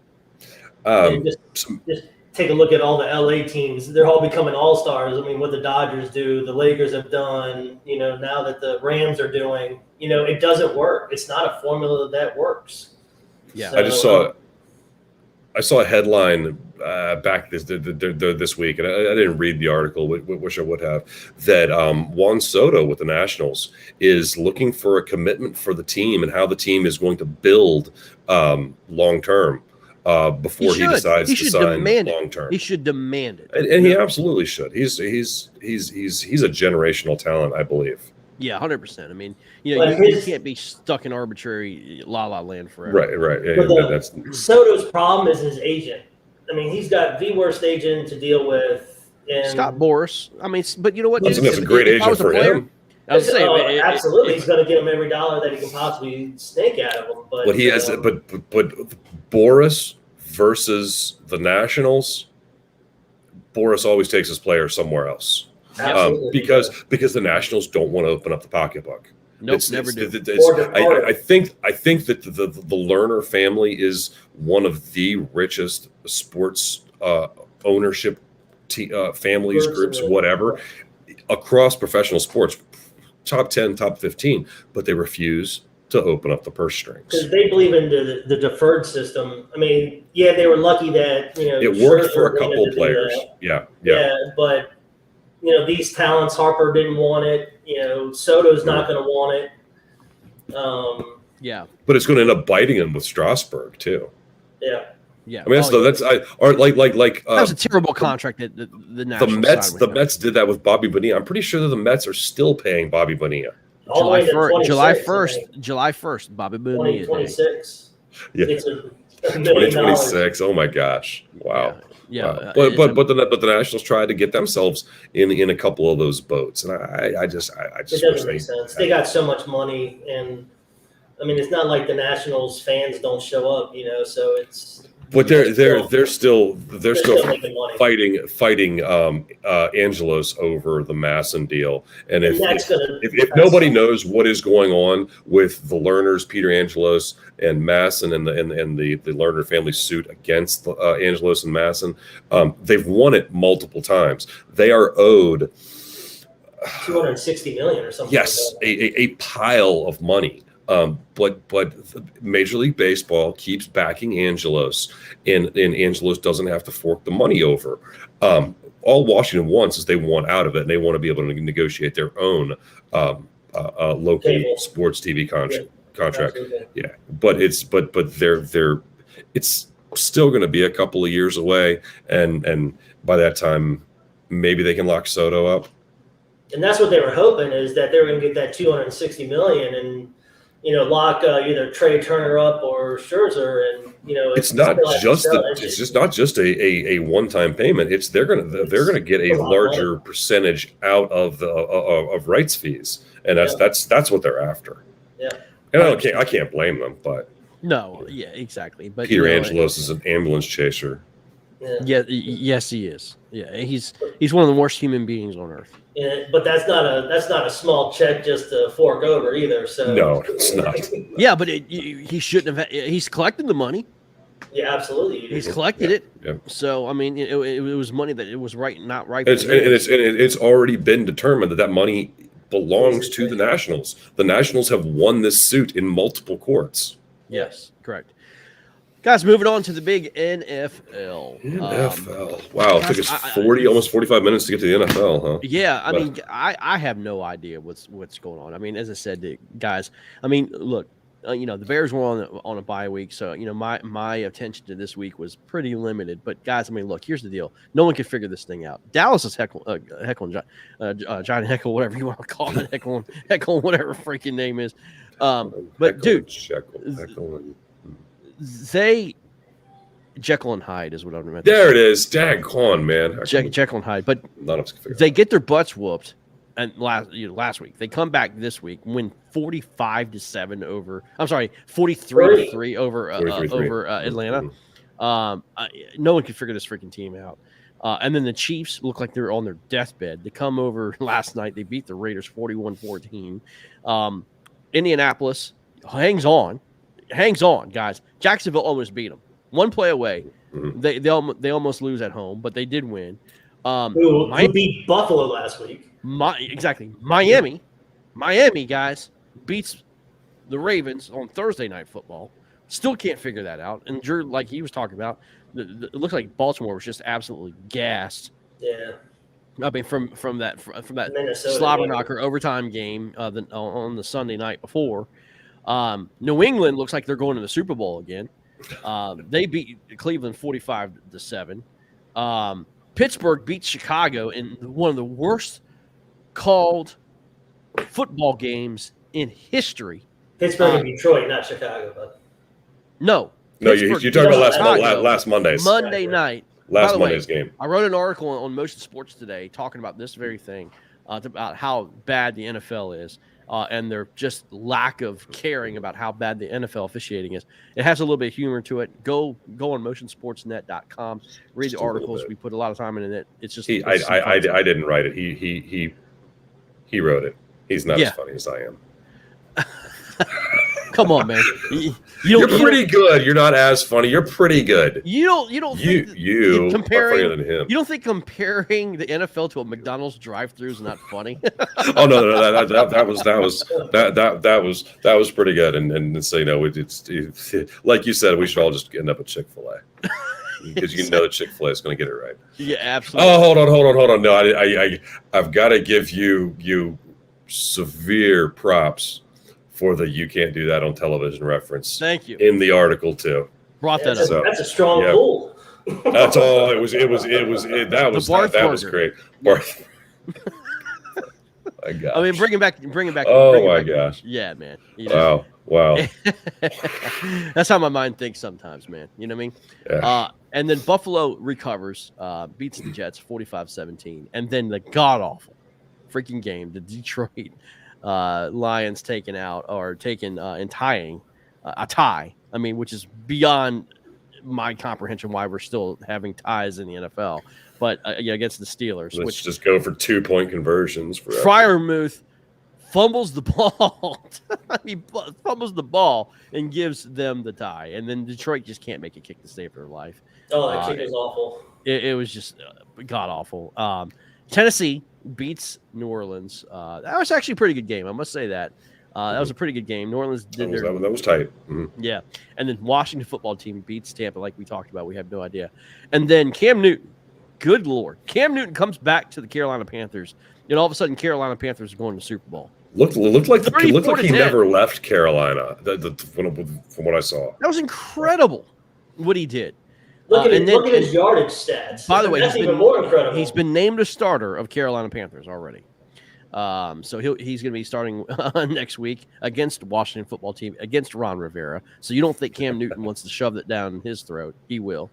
Just take a look at all the LA teams. They're all becoming all-stars. What the Dodgers do, the Lakers have done, now that the Rams are doing, it doesn't work. It's not a formula that works. Yeah. So, I saw a headline back this week, and I didn't read the article, wish I would have, that Juan Soto with the Nationals is looking for a commitment for the team and how the team is going to build long-term. Before he decides to sign long term, he should demand it, and he absolutely should. He's a generational talent, I believe. Yeah, 100%. You can't be stuck in arbitrary la land forever. Right. Yeah, Soto's problem is his agent. He's got the worst agent to deal with. Scott Boras. But you know what? That's a great agent for him. I was saying, absolutely, he's going to get him every dollar that he can possibly snake out of him. But he has, but Boras versus the Nationals, Boras always takes his player somewhere else, because the Nationals don't want to open up the pocketbook. Nope, never do. I think that the Lerner family is one of the richest sports ownership families, groups, whatever, across professional sports. Top 10, top 15, but they refuse to open up the purse strings. Because they believe in the deferred system. They were lucky that it worked for a couple of players. Yeah, but these talents, Harper didn't want it. Soto's not going to want it. But it's going to end up biting him with Strasburg too. Yeah. Yeah, that was a terrible contract that the Nationals the Mets did that with Bobby Bonilla. I'm pretty sure that the Mets are still paying Bobby Bonilla. July 1st, Bobby Bonilla. 2026. Yeah, it's $1 million. 2026. Oh my gosh! Wow. Yeah. Wow. But the Nationals tried to get themselves in a couple of those boats, and I just it doesn't make sense. They got so much money, and it's not like the Nationals fans don't show up, so it's. But they're still making money. fighting Angelos over the Masson deal, and if nobody knows what is going on with the Lerners, Peter Angelos and Masson, and the Lerner family suit against Angelos and Masson, they've won it multiple times. They are owed $260 million or something. Yes, like that. a pile of money. But Major League Baseball keeps backing Angelos, and Angelos doesn't have to fork the money over. All Washington wants is they want out of it, and they want to be able to negotiate their own local sports TV contract. Absolutely. Yeah, but it's still going to be a couple of years away, and by that time, maybe they can lock Soto up. And that's what they were hoping, is that they were going to get that $260 million and lock either Trey Turner up or Scherzer, and it's not just it's just not just a one-time payment. It's they're gonna get a larger percentage out of the of rights fees, and that's what they're after. Yeah, and I can't blame them, but no, yeah, exactly. But Peter Angelos is an ambulance chaser. Yeah, yes, he is. Yeah, he's one of the worst human beings on earth. But that's not a small check just to fork over either. So no, it's not. Yeah, but he shouldn't have. He's collected the money. Yeah, absolutely. He's collected it. Yeah. So I mean, it was money that it was not right. It's already been determined that money belongs to the Nationals. The Nationals have won this suit in multiple courts. Yes, correct. Guys, moving on to the big NFL. NFL. Wow, it took us almost 45 minutes to get to the NFL, huh? Yeah, I mean, I have no idea what's going on. I mean, as I said, guys, I mean, look, the Bears were on a bye week, so my attention to this week was pretty limited. But guys, I mean, look, here's the deal: no one can figure this thing out. Dallas is heckling Johnny Heckle, whatever you want to call it, heckle, whatever freaking name is. But dude, Jekyll and Hyde is what I'm meant. There it is. Daggone, man. Jekyll and Hyde, but they get their butts whooped. And last week they come back this week, win 45-7 over. I'm sorry, 43-3 over Atlanta. No one can figure this freaking team out. And then the Chiefs look like they're on their deathbed. They come over last night. They beat the Raiders 41-14. Indianapolis hangs on, guys. Jacksonville almost beat them. One play away. Mm-hmm. They almost lose at home, but they did win. Who beat Buffalo last week? Exactly. Miami, guys, beats the Ravens on Thursday Night Football. Still can't figure that out. And Drew, like he was talking about, it looks like Baltimore was just absolutely gassed. Yeah. I mean, from that Minnesota slobber knocker overtime game on the Sunday night before. New England looks like they're going to the Super Bowl again. They beat Cleveland 45-7. Pittsburgh beats Chicago in one of the worst called football games in history. Pittsburgh and Detroit, not Chicago, but no, you're talking about last Monday's Monday night. Last Monday's game. I wrote an article on Motion Sports today talking about this very thing, about how bad the NFL is. And their just lack of caring about how bad the NFL officiating is. It has a little bit of humor to it. Go on motionsportsnet.com. Read the articles. We put a lot of time into it. It's just I didn't write it. He wrote it. He's not as funny as I am. Come on, man. You're pretty good. You're not as funny. You're pretty good. You don't think you are funnier than him. You don't think comparing the NFL to a McDonald's drive-thru is not funny? Oh no, that was pretty good. And so it's like you said, we should all just end up at Chick-fil-A. Because you know Chick-fil-A is going to get it right. Yeah, absolutely. Oh, hold on. No, I've got to give you severe props for the "you can't do that on television" reference. Thank you. In the article too. Brought that up. That's a strong pull. That's all. It was. That was great. My gosh. I mean, bring it back. Oh my gosh. Yeah, man. Wow. That's how my mind thinks sometimes, man. You know what I mean? Yeah. And then Buffalo recovers, beats the Jets 45-17, and then the god awful freaking game, the Detroit Lions taken and tying a tie. I mean, which is beyond my comprehension why we're still having ties in the NFL. But against the Steelers, Let's just go for 2-point conversions. Freiermuth fumbles the ball. He fumbles the ball and gives them the tie. And then Detroit just can't make a kick to save their life. Oh, that kick is awful. It was just god awful. Tennessee beats New Orleans. That was actually a pretty good game. I must say that. That was a pretty good game. New Orleans did that was tight. Mm-hmm. Yeah. And then Washington football team beats Tampa like we talked about. We have no idea. And then Cam Newton. Good Lord. Cam Newton comes back to the Carolina Panthers. And all of a sudden, Carolina Panthers are going to the Super Bowl. Looked like he never left Carolina, from what I saw. That was incredible what he did. Look at his yardage stats. By the way, that's even more incredible. He's been named a starter of Carolina Panthers already. So he's going to be starting next week against Washington football team, against Ron Rivera. So you don't think Cam Newton wants to shove it down his throat. He will.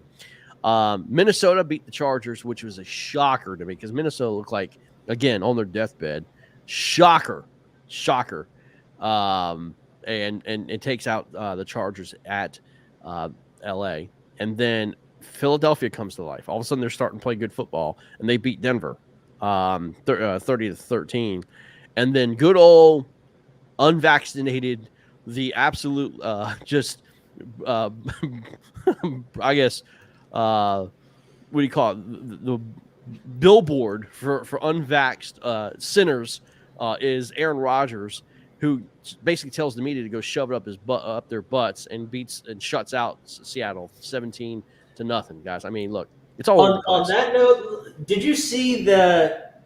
Minnesota beat the Chargers, which was a shocker to me because Minnesota looked like, again, on their deathbed. Shocker. And it takes out the Chargers at L.A. And then Philadelphia comes to life. All of a sudden, they're starting to play good football, and they beat Denver 30-13. And then good old unvaccinated, the absolute I guess what do you call it? The billboard for unvaxxed sinners is Aaron Rodgers, who basically tells the media to go shove it up their butts and shuts out Seattle 17-0, guys. I mean, look, it's all on that note. Did you see that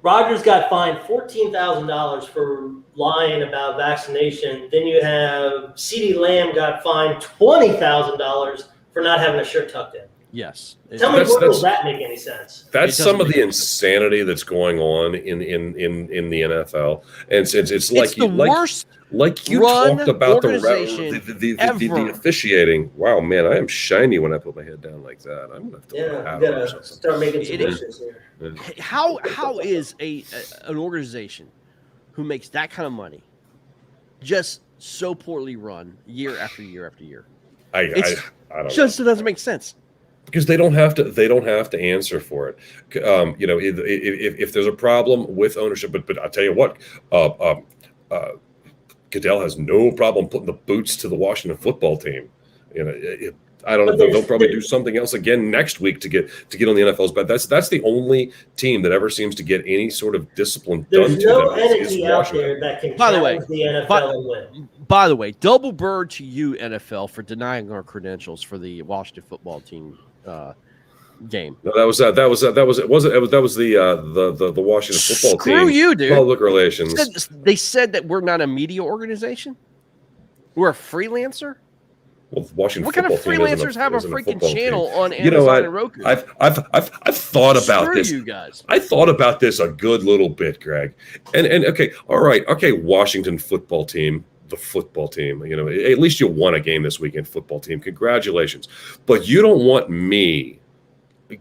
Rodgers got fined $14,000 for lying about vaccination? Then you have CeeDee Lamb got fined $20,000 for not having a shirt tucked in. Yes. Tell me, does that make any sense? That's some of the insanity that's going on in the NFL, and it's like the worst. Like you talked about the officiating. Wow, man, I am shiny when I put my head down like that. I'm gonna have to start making some dishes here. How is an organization who makes that kind of money just so poorly run year after year after year? I don't know. Just doesn't make sense. Because they don't have to answer for it. If there's a problem with ownership, but I'll tell you what, Goodell has no problem putting the boots to the Washington football team. I don't know. They'll probably do something else again next week to get on the NFL's. But that's the only team that ever seems to get any sort of discipline done to them. There's no entity out there that can challenge the NFL and win. By the way, double bird to you, NFL, for denying our credentials for the Washington football team game. No, that was the Washington football team. Screw you, dude. Public relations. They said that we're not a media organization. We're a freelancer. Well, Washington what kind of freelancers have a freaking channel on Amazon and Roku? I've thought about this. You guys. I thought about this a good little bit, Greg. And okay, all right, okay, Washington football team. The football team, at least you won a game this weekend, football team. Congratulations. But you don't want me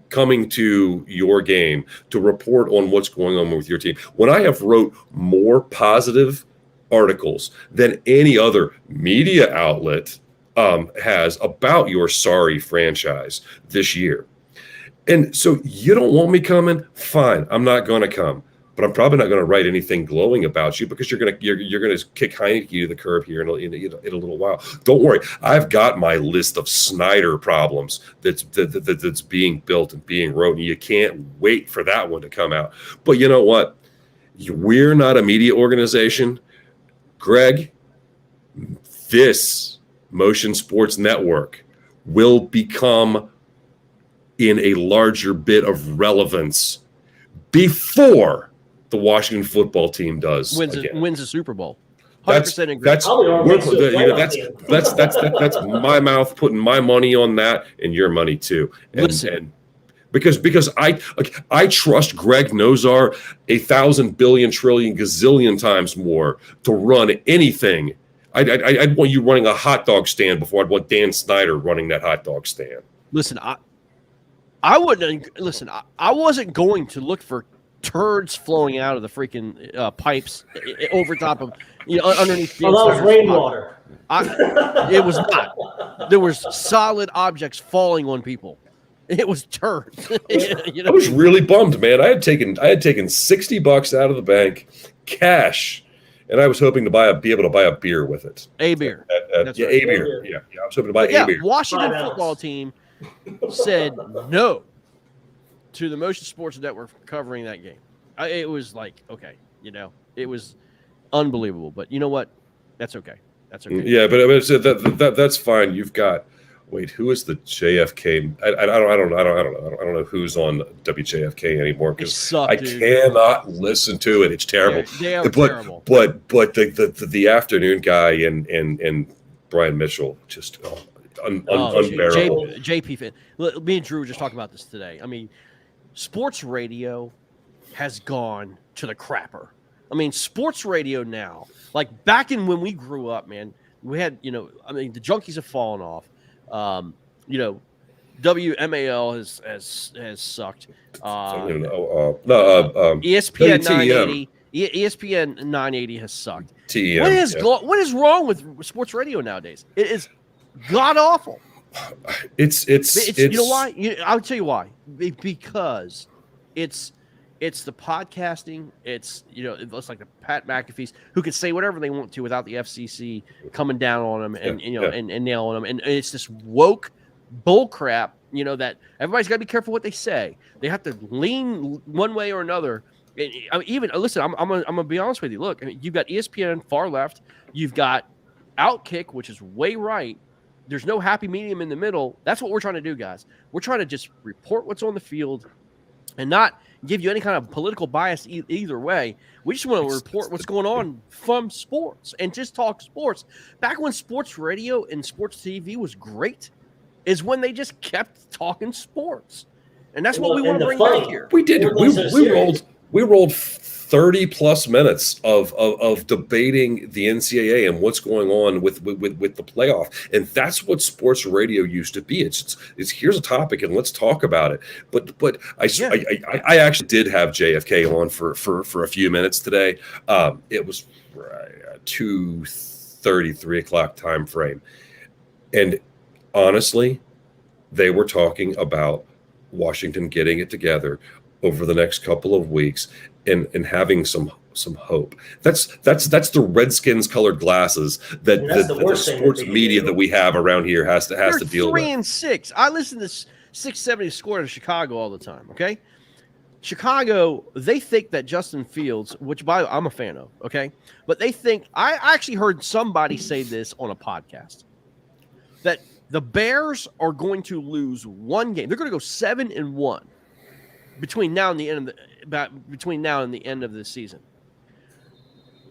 coming to your game to report on what's going on with your team when I have wrote more positive articles than any other media outlet has about your sorry franchise this year. And so you don't want me coming? Fine, I'm not going to come. But I'm probably not going to write anything glowing about you because you're going to kick Heineke to the curb here in a little while. Don't worry, I've got my list of Snyder problems that's being built and being wrote, and you can't wait for that one to come out. But you know what? We're not a media organization, Greg. This Motion Sports Network will become in a larger bit of relevance before the Washington football team wins a Super Bowl. 100% agree. That's my mouth putting my money on that and your money too. And because I trust Greg Nozar 1,000 billion trillion gazillion times more to run anything. I'd want you running a hot dog stand before I'd want Dan Snyder running that hot dog stand. Listen, I wouldn't listen. I wasn't going to look for turds flowing out of the freaking pipes over top of, underneath. That was rainwater. It was not. There was solid objects falling on people. It was turds. I was really bummed, man. I had taken $60 out of the bank, cash, and I was hoping to be able to buy a beer with it. A beer. That's right. A beer. Yeah, I was hoping to buy a beer. Washington football team said no to the Motion Sports Network covering that game. It was like, okay, it was unbelievable. But you know what? That's okay. That's okay. Yeah, but that's fine. You've got. Wait, who is the JFK? I don't know who's on WJFK anymore because I cannot listen to it. It's terrible. They are terrible. But the afternoon guy and Brian Mitchell just unbearable. JP Finn. Me and Drew were just talking about this today. I mean, sports radio has gone to the crapper. I mean, sports radio now, like back in when we grew up, man, we had, the junkies have fallen off. WMAL has sucked. ESPN 980. ESPN 980 has sucked. TEM. What is wrong with sports radio nowadays? It is god awful. It's you know why? I'll tell you why. Because it's the podcasting. It's it's like the Pat McAfee's who can say whatever they want to without the FCC coming down on them and and nailing them. And it's this woke bull crap. That everybody's got to be careful what they say. They have to lean one way or another. Listen, I'm gonna be honest with you. Look, you've got ESPN far left. You've got Outkick, which is way right. There's no happy medium in the middle. That's what we're trying to do, guys. We're trying to just report what's on the field and not give you any kind of political bias either way. We just want to report what's going on from sports and just talk sports. Back when sports radio and sports TV was great is when they just kept talking sports. And that's what we want to bring back here. We did. We rolled 30 plus minutes of debating the NCAA and what's going on with the playoff. And that's what sports radio used to be. It's here's a topic and let's talk about it. But I actually did have JFK on for a few minutes today. It was 2:30, 3 o'clock time frame. And honestly, they were talking about Washington getting it together over the next couple of weeks and having some hope. That's the Redskins colored glasses that the sports media that we have around here has to deal with. 3-6. I listen to 670 Score in Chicago all the time. Okay, Chicago, they think that Justin Fields, which I'm a fan of. Okay, but they think I actually heard somebody say this on a podcast that the Bears are going to lose one game. They're going to go 7-1 between now and the end of the season.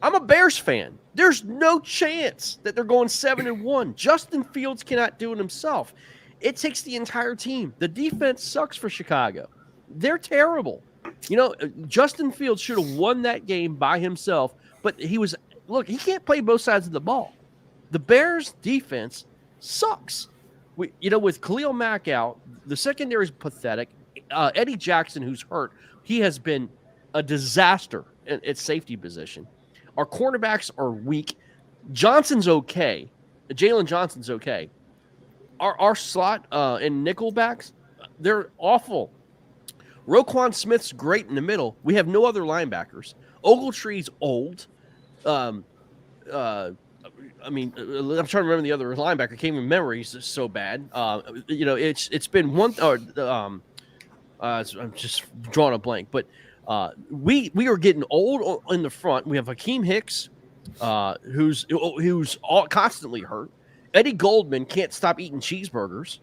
I'm a Bears fan. There's no chance that they're going 7-1. Justin Fields cannot do it himself. It takes the entire team. The defense sucks for Chicago. They're terrible. Justin Fields should have won that game by himself, but he can't play both sides of the ball. The Bears defense sucks. With Khalil Mack out, the secondary is pathetic. Eddie Jackson, who's hurt, he has been a disaster at safety position. Our cornerbacks are weak. Johnson's okay. Jalen Johnson's okay. Our slot and nickel backs, they're awful. Roquan Smith's great in the middle. We have no other linebackers. Ogletree's old. I'm trying to remember the other linebacker. Can't even remember. He's so bad. It's been one. I'm just drawing a blank, but we are getting old in the front. We have Hakeem Hicks, who's constantly hurt. Eddie Goldman can't stop eating cheeseburgers.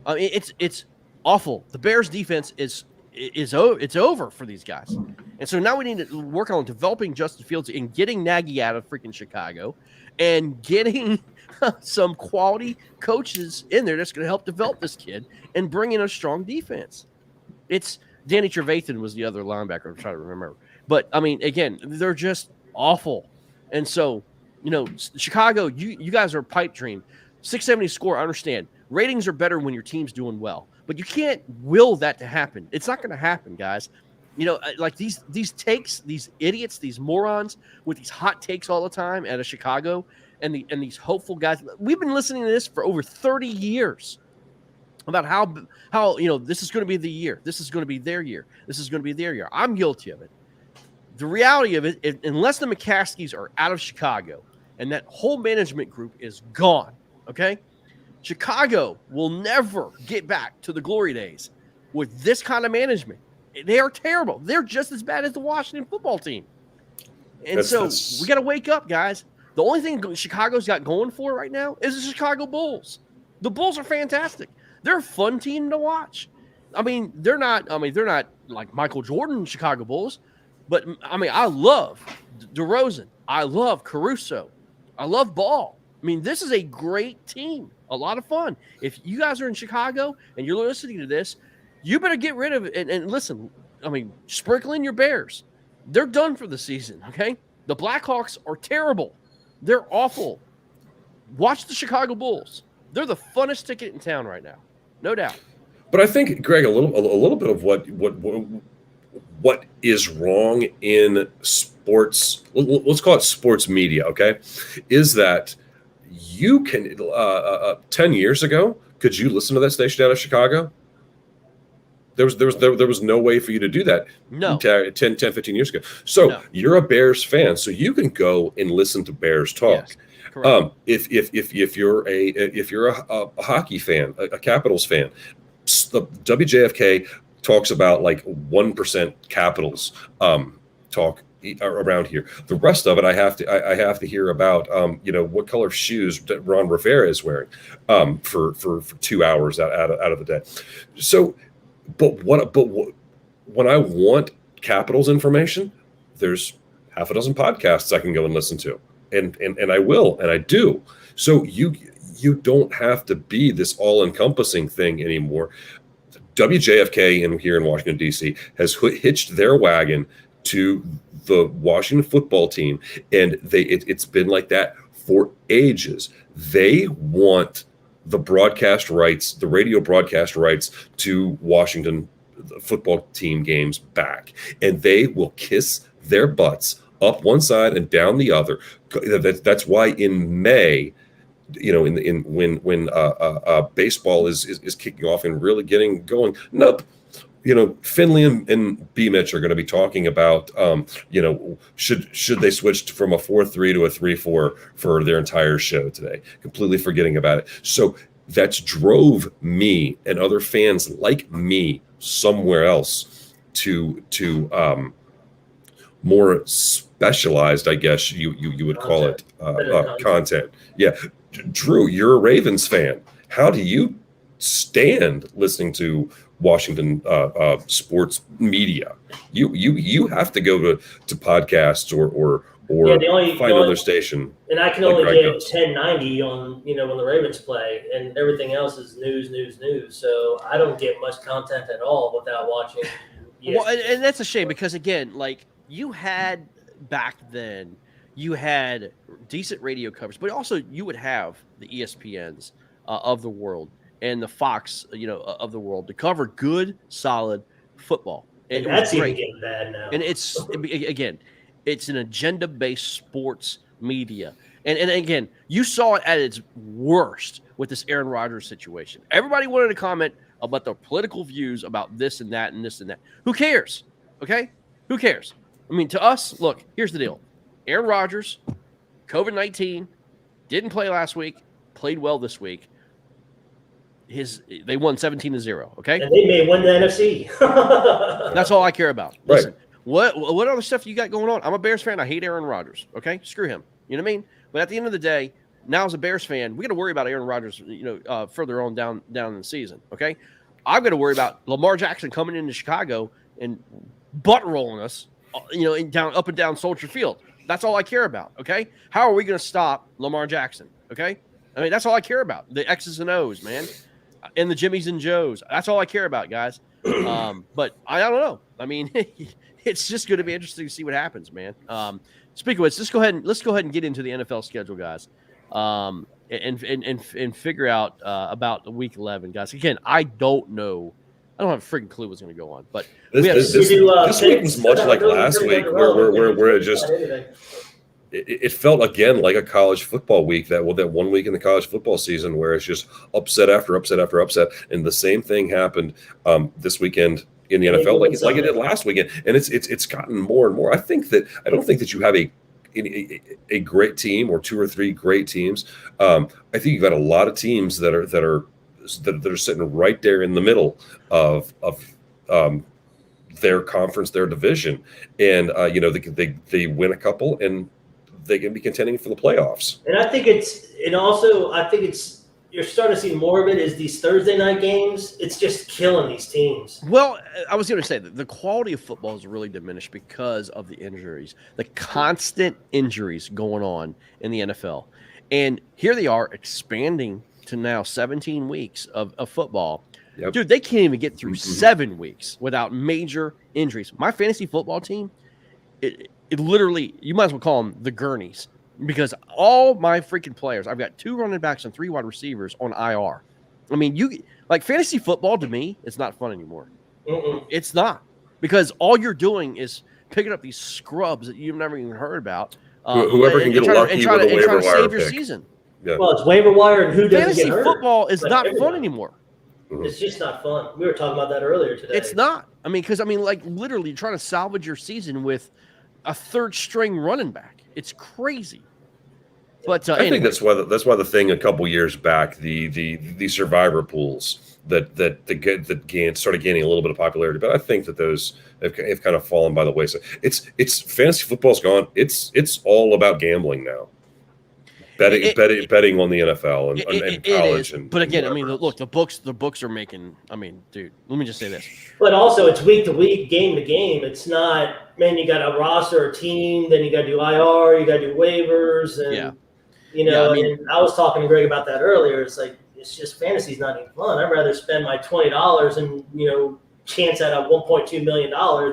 It's awful. The Bears defense it's over for these guys, and so now we need to work on developing Justin Fields and getting Nagy out of freaking Chicago, and getting some quality coaches in there that's going to help develop this kid and bring in a strong defense. It's Danny Trevathan was the other linebacker I'm trying to remember. But, again, they're just awful. And so, Chicago, you guys are a pipe dream. 670 Score, I understand. Ratings are better when your team's doing well. But you can't will that to happen. It's not going to happen, guys. Like these takes, these idiots, these morons with these hot takes all the time out of Chicago, and these hopeful guys. We've been listening to this for over 30 years about how this is going to be the year, this is going to be their year, this is going to be their year. I'm guilty of it. The reality of it, unless the McCaskies are out of Chicago and that whole management group is gone, okay, Chicago will never get back to the glory days with this kind of management. They are terrible. They're just as bad as the Washington football team. And we got to wake up, guys. The only thing Chicago's got going for it right now is the Chicago Bulls. The Bulls are fantastic. They're a fun team to watch. They're not like Michael Jordan Chicago Bulls, but I love DeRozan. I love Caruso. I love Ball. This is a great team. A lot of fun. If you guys are in Chicago and you're listening to this, you better get rid of it and listen. Sprinkle in your Bears. They're done for the season, okay? The Blackhawks are terrible. They're awful. Watch the Chicago Bulls. They're the funnest ticket in town right now, no doubt. But I think, Greg, a little bit of what is wrong in sports, let's call it sports media, okay, is that you can 10 years ago, could you listen to that station out of Chicago? There was no way for you to do that. No. 10, 15 years ago. So You're a Bears fan, so you can go and listen to Bears talk. Yes, correct. If you're a hockey fan, a Capitals fan, the WJFK talks about like 1% Capitals talk around here. The rest of it, I have to hear about what color shoes Ron Rivera is wearing for 2 hours out of the day. So. But when I want Capitals information, there's half a dozen podcasts I can go and listen to, and I will, and I do. So you don't have to be this all-encompassing thing anymore. WJFK here in Washington, D.C. has hitched their wagon to the Washington football team, and it's been like that for ages. They want the broadcast rights, the radio broadcast rights to Washington football team games back. And they will kiss their butts up one side and down the other. That's why in May, when baseball is kicking off and really getting going, Finley and B. Mitch are going to be talking about, should they switch from a 4-3 to a 3-4 for their entire show today, completely forgetting about it. So that's drove me and other fans like me somewhere else to more specialized, I guess you would call it, content. Yeah. Drew, you're a Ravens fan. How do you stand listening to Washington sports media? You have to go to podcasts or find another station. And I can only get 1090 on when the Ravens play, and everything else is news. So I don't get much content at all without watching. Well, and that's a shame because again, like you had back then, you had decent radio coverage, but also you would have the ESPNs of the world and the Fox, of the world to cover good, solid football. And that's even getting bad now. And it's an agenda-based sports media. And again, you saw it at its worst with this Aaron Rodgers situation. Everybody wanted to comment about their political views about this and that and this and that. Who cares? Okay? Who cares? To us, look, here's the deal. Aaron Rodgers, COVID-19, didn't play last week, played well this week. They won 17-0, okay? And they may win the NFC. That's all I care about. Right. Listen, what other stuff you got going on? I'm a Bears fan. I hate Aaron Rodgers, okay? Screw him. You know what I mean? But at the end of the day, now as a Bears fan, we got to worry about Aaron Rodgers, further on down in the season, okay? I've got to worry about Lamar Jackson coming into Chicago and butt rolling us, up and down Soldier Field. That's all I care about, okay? How are we going to stop Lamar Jackson, okay? That's all I care about. The X's and O's, man. And the Jimmies and Joes. That's all I care about, guys. But I don't know. It's just going to be interesting to see what happens, man. Speaking of which, let's go ahead and get into the NFL schedule, guys, and figure out about the week 11, guys. Again, I don't know I don't have a freaking clue what's going to go on. But this week was much like last week, where it just it felt again like a college football week. That 1 week in the college football season where it's just upset after upset after upset, and the same thing happened this weekend in the NFL, like it did last weekend, and it's gotten more and more. I don't think that you have a great team or two or three great teams. I think you've got a lot of teams that are sitting right there in the middle of their conference, their division, and they win a couple and they can be contending for the playoffs. And I think you're starting to see more of it is these Thursday night games. It's just killing these teams. Well, I was going to say that the quality of football has really diminished because of the injuries, the constant injuries going on in the NFL. And here they are expanding to now 17 weeks of football. Yep. Dude, they can't even get through 7 weeks without major injuries. My fantasy football team, it literally, you might as well call them the gurneys, because all my freaking players, I've got 2 running backs and 3 wide receivers on IR. I mean, fantasy football to me, it's not fun anymore. It's not, because all you're doing is picking up these scrubs that you've never even heard about. Whoever can get lucky with a waiver wire save pick. your season. Yeah. Well, it's waiver wire, and who doesn't get hurt? Fantasy football is not fun anymore. It's just not fun. We were talking about that earlier today. It's not. I mean, because literally trying to salvage your season with a 3rd-string running back. It's crazy. But I think that's why the thing a couple years back, the survivor pools that started gaining a little bit of popularity. But I think that those have kind of fallen by the wayside. It's fantasy football's gone. It's all about gambling now. Betting on the NFL and college. But again, I mean, look, the books are making. I mean, dude, let me just say this. But also, it's week to week, game to game. It's not, man. You got to roster a team, then you got to do IR, you got to do waivers, and and I was talking to Greg about that earlier. It's like it's just fantasy's not even fun. I'd rather spend my $20 and chance at a $1.2 million,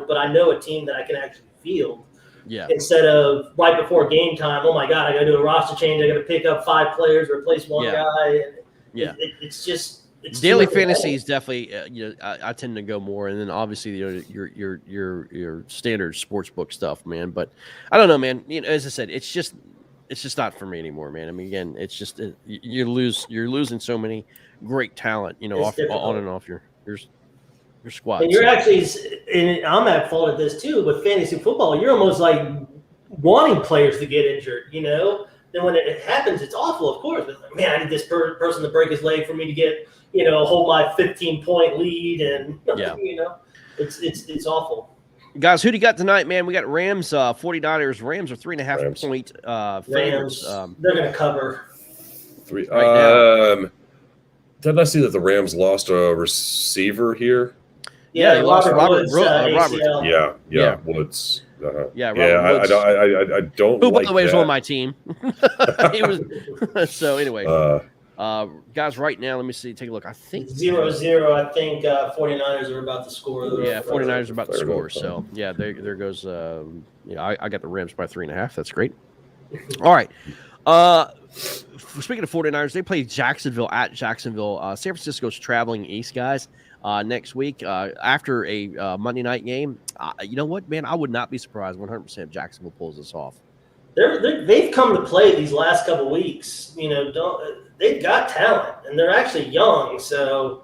but I know a team that I can actually field. Yeah. Instead of right before game time, oh my God, I got to do a roster change. I got to pick up 5 players, replace one guy. And it's daily fantasy is definitely. I tend to go more, and then obviously your standard sports book stuff, man. But I don't know, man. As I said, it's just not for me anymore, man. I mean, again, it's just you're losing so many great talent, on and off your squad. And you're actually, and I'm at fault at this too, with fantasy football. You're almost like wanting players to get injured, Then when it happens, it's awful, of course. But man, I need this person to break his leg for me to get, hold my 15-point lead, and it's awful. Guys, who do you got tonight, man? We got Rams, 49ers. Rams are 3.5 point favorites. They're going to cover. 3. Right now. Didn't I see that the Rams lost a receiver here? Yeah, they lost Robert. Yeah, Woods. Uh-huh. Yeah, Robert Woods. I don't. Who, like by the way, that. is on my team. So anyway, guys, right now, let me see. Take a look. I think 0-0. I think 49ers are about to score. 49ers are about to score. So yeah, there goes. I got the Rams by 3.5. That's great. All right. Speaking of 49ers, they play Jacksonville at Jacksonville. San Francisco's traveling east, guys, next week after a Monday night game. You know what, man? I would not be surprised 100% if Jacksonville pulls this off. They've come to play these last couple weeks. They've got talent, and they're actually young. So,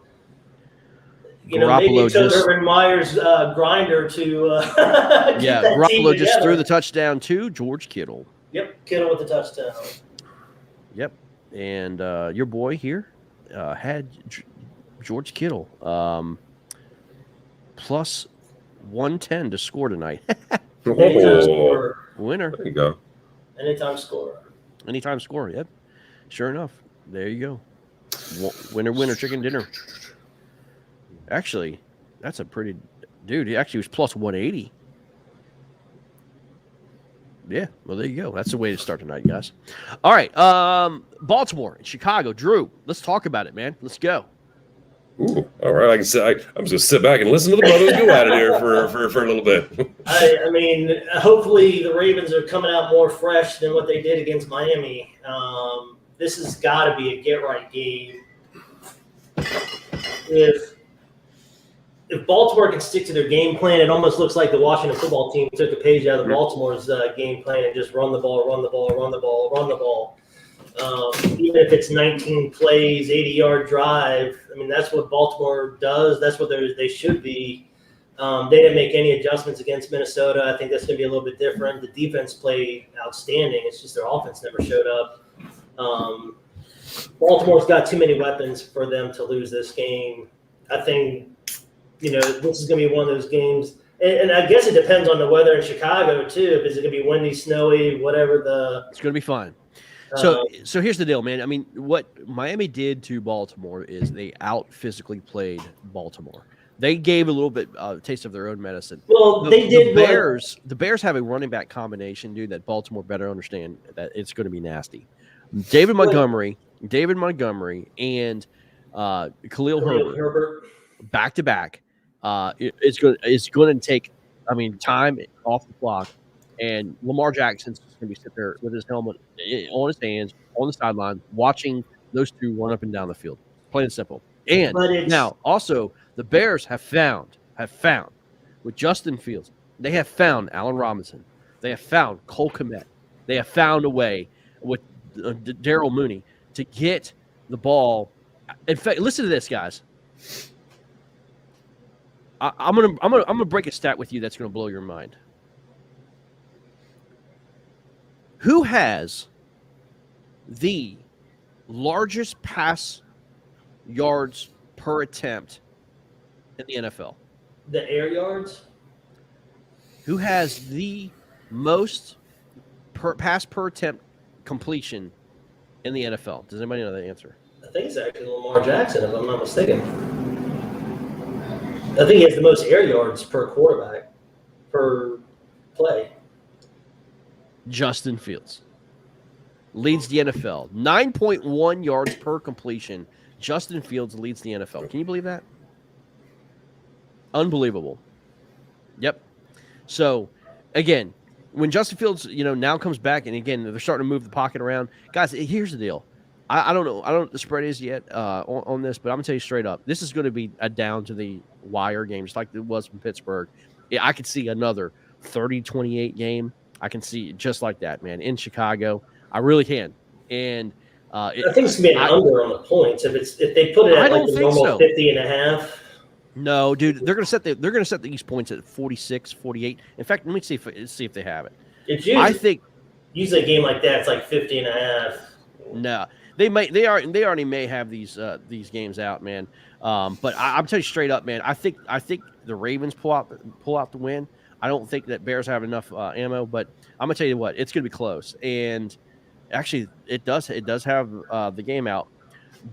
maybe it took Urban Meyer's grinder to Garoppolo just threw the touchdown to George Kittle. Yep, Kittle with the touchdown. Yep, and your boy here had George Kittle plus 110 to score tonight. Anytime scorer. Winner. There you go. Anytime scorer. Anytime scorer. Yep. Sure enough. There you go. Winner, chicken dinner. Actually, that's a pretty dude. He actually was plus 180. Yeah, well, there you go. That's the way to start tonight, guys. All right, Baltimore and Chicago. Drew, let's talk about it, man. Let's go. Ooh, all right. I'm just gonna sit back and listen to the brothers go at it here for a little bit. I mean, hopefully the Ravens are coming out more fresh than what they did against Miami. This has got to be a get right game. If if Baltimore can stick to their game plan, it almost looks like the Washington football team took a page out of Baltimore's game plan and just run the ball. Even if it's 19 plays, 80-yard drive, I mean, that's what Baltimore does. That's what they should be. They didn't make any adjustments against Minnesota. I think that's going to be a little bit different. The defense played outstanding. It's just their offense never showed up. Baltimore's got too many weapons for them to lose this game. I think, this is going to be one of those games. And I guess it depends on the weather in Chicago, too. Is it going to be windy, snowy, whatever It's going to be fine. So here's the deal, man. I mean, what Miami did to Baltimore is they out-physically played Baltimore. They gave a little bit taste of their own medicine. Well, they did. The Bears have a running back combination, dude, that Baltimore better understand that it's going to be nasty. David Montgomery, and Khalil Herbert back to back. It's going to take, time off the clock, and Lamar Jackson's going to be sitting there with his helmet on his hands on the sideline, watching those two run up and down the field. Plain and simple. And now also the Bears have found with Justin Fields, they have found Allen Robinson, they have found Cole Kmet, they have found a way with Darryl Mooney to get the ball. In fact, listen to this, guys. I'm gonna break a stat with you that's gonna blow your mind. Who has the largest pass yards per attempt in the NFL? The air yards? Who has the most pass per attempt completion in the NFL? Does anybody know the answer? I think it's actually Lamar Jackson, if I'm not mistaken. I think he has the most air yards per quarterback, per play. Justin Fields leads the NFL. 9.1 yards per completion. Justin Fields leads the NFL. Can you believe that? Unbelievable. Yep. So, again, when Justin Fields, now comes back, and again, they're starting to move the pocket around. Guys, here's the deal. I don't know. I don't know what the spread is yet on this, but I'm going to tell you straight up. This is going to be a down-to-the-wire game, just like it was from Pittsburgh. Yeah, I could see another 30-28 game. I can see it just like that, man, in Chicago. I really can. And I think it's going to be an under on the points. If they put it at like the normal 50.5. No, dude, they're going to set these points at 46, 48. In fact, let me see if they have it. It's usually a game like that, it's like 50.5. No, they already may have these games out, man. But I'm telling you straight up, man. I think the Ravens pull out the win. I don't think that Bears have enough ammo, but I'm gonna tell you what, it's gonna be close. And actually, it does have the game out.